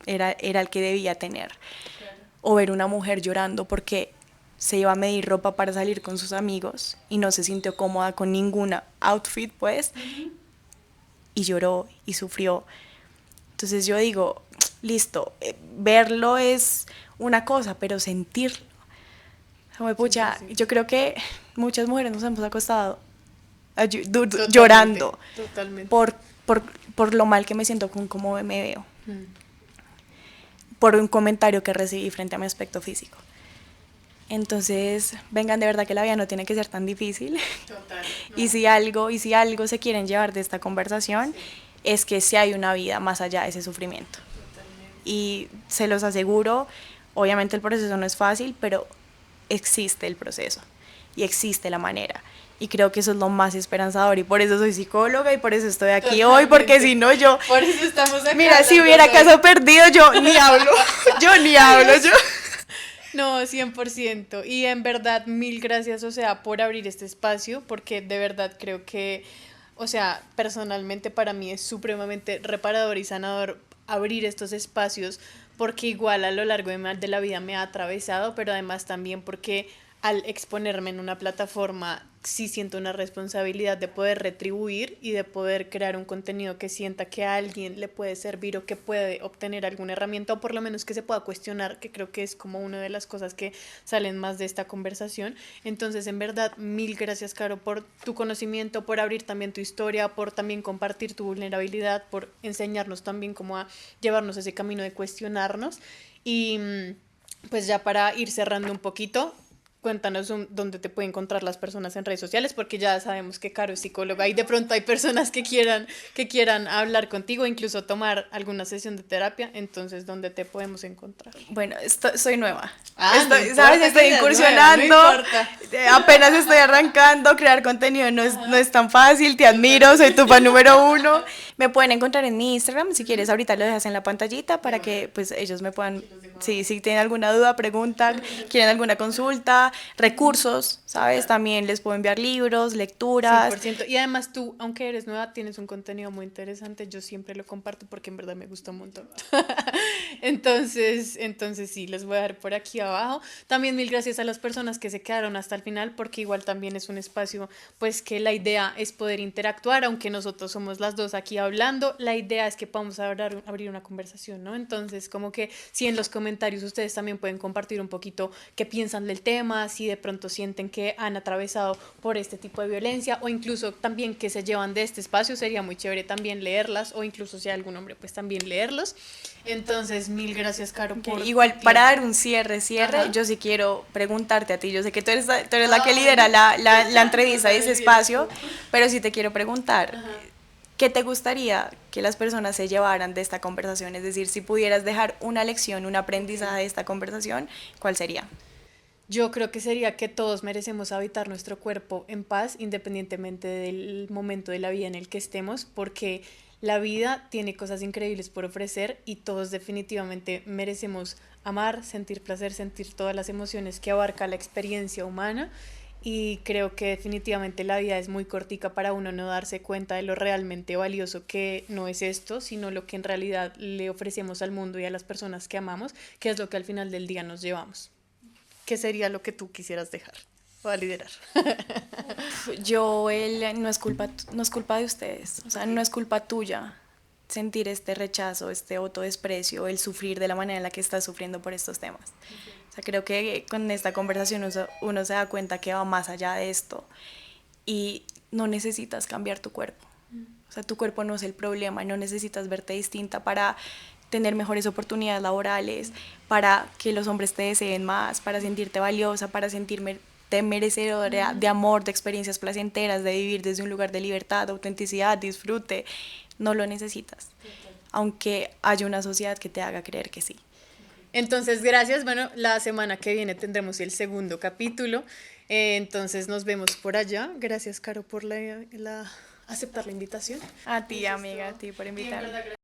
era el que debía tener. Claro. O ver una mujer llorando porque se iba a medir ropa para salir con sus amigos y no se sintió cómoda con ninguna outfit, pues, y lloró y sufrió. Entonces yo digo, listo, verlo es una cosa, pero sentirlo. Pucha, yo creo que muchas mujeres nos hemos acostado totalmente, llorando totalmente. Por lo mal que me siento con cómo me veo. Por un comentario que recibí frente a mi aspecto físico. Entonces, vengan, de verdad que la vida no tiene que ser tan difícil. Total, no. Y si algo se quieren llevar de esta conversación, es que sí hay una vida más allá de ese sufrimiento. Totalmente. Y se los aseguro, obviamente el proceso no es fácil, pero existe el proceso y existe la manera. Y creo que eso es lo más esperanzador y por eso soy psicóloga y por eso estoy aquí Totalmente. Hoy, porque si no yo... Por eso estamos acá. Mira, si hubiera caso perdido, yo ni hablo. No, 100%. Y en verdad, mil gracias, o sea, por abrir este espacio, porque de verdad creo que, o sea, personalmente para mí es supremamente reparador y sanador abrir estos espacios, porque igual a lo largo de la vida me ha atravesado, pero además también porque al exponerme en una plataforma sí siento una responsabilidad de poder retribuir y de poder crear un contenido que sienta que a alguien le puede servir o que puede obtener alguna herramienta o por lo menos que se pueda cuestionar, que creo que es como una de las cosas que salen más de esta conversación. Entonces, en verdad, mil gracias, Caro, por tu conocimiento, por abrir también tu historia, por también compartir tu vulnerabilidad, por enseñarnos también cómo a llevarnos ese camino de cuestionarnos. Y pues ya para ir cerrando un poquito, cuéntanos dónde te pueden encontrar las personas en redes sociales, porque ya sabemos que Caro es psicóloga y de pronto hay personas que quieran hablar contigo, incluso tomar alguna sesión de terapia, entonces, ¿dónde te podemos encontrar? Bueno, soy nueva. No ¿Sabes? importa Estoy que seas incursionando. nueva, no importa. Apenas estoy arrancando. Crear contenido no es tan fácil. Te admiro, soy tu fan número uno. Me pueden encontrar en mi Instagram. Si quieres, ahorita lo dejas en la pantallita para que pues ellos me puedan. Sí, si tienen alguna duda, preguntan, quieren alguna consulta, recursos, ¿sabes? También les puedo enviar libros, lecturas. 100%. Y además tú, aunque eres nueva, tienes un contenido muy interesante. Yo siempre lo comparto porque en verdad me gusta un montón. Entonces sí, les voy a dar por aquí abajo. También mil gracias a las personas que se quedaron hasta el final, porque igual también es un espacio, pues que la idea es poder interactuar, aunque nosotros somos las dos aquí hablando, la idea es que podamos abrir una conversación, ¿no? Entonces, como que si en los comentarios ustedes también pueden compartir un poquito qué piensan del tema, si de pronto sienten que han atravesado por este tipo de violencia o incluso también que se llevan de este espacio, sería muy chévere también leerlas o incluso si hay algún hombre, pues también leerlos. Entonces, mil gracias, Caro, por igual para dar un cierre, Ajá. yo sí quiero preguntarte a ti. Yo sé que tú eres la que lidera la entrevista de ese espacio, pero sí te quiero preguntar, Ajá. ¿qué te gustaría que las personas se llevaran de esta conversación? Es decir, si pudieras dejar una lección, un aprendizaje de esta conversación, ¿cuál sería? Yo creo que sería que todos merecemos habitar nuestro cuerpo en paz, independientemente del momento de la vida en el que estemos, porque la vida tiene cosas increíbles por ofrecer y todos definitivamente merecemos amar, sentir placer, sentir todas las emociones que abarca la experiencia humana. Y creo que definitivamente la vida es muy cortica para uno no darse cuenta de lo realmente valioso que no es esto, sino lo que en realidad le ofrecemos al mundo y a las personas que amamos, que es lo que al final del día nos llevamos. ¿Qué sería lo que tú quisieras dejar o a liderar? No es culpa de ustedes, o sea, no es culpa tuya sentir este rechazo, este autodesprecio, el sufrir de la manera en la que estás sufriendo por estos temas. O sea, creo que con esta conversación uno se da cuenta que va más allá de esto y no necesitas cambiar tu cuerpo. O sea, tu cuerpo no es el problema, no necesitas verte distinta para tener mejores oportunidades laborales, para que los hombres te deseen más, para sentirte valiosa, para sentirte merecedora de amor, de experiencias placenteras, de vivir desde un lugar de libertad, autenticidad, disfrute. No lo necesitas, aunque haya una sociedad que te haga creer que sí. Entonces, gracias. Bueno, la semana que viene tendremos el segundo capítulo. Entonces, nos vemos por allá. Gracias, Caro, por aceptar la invitación. A ti, amiga, a ti por invitarme.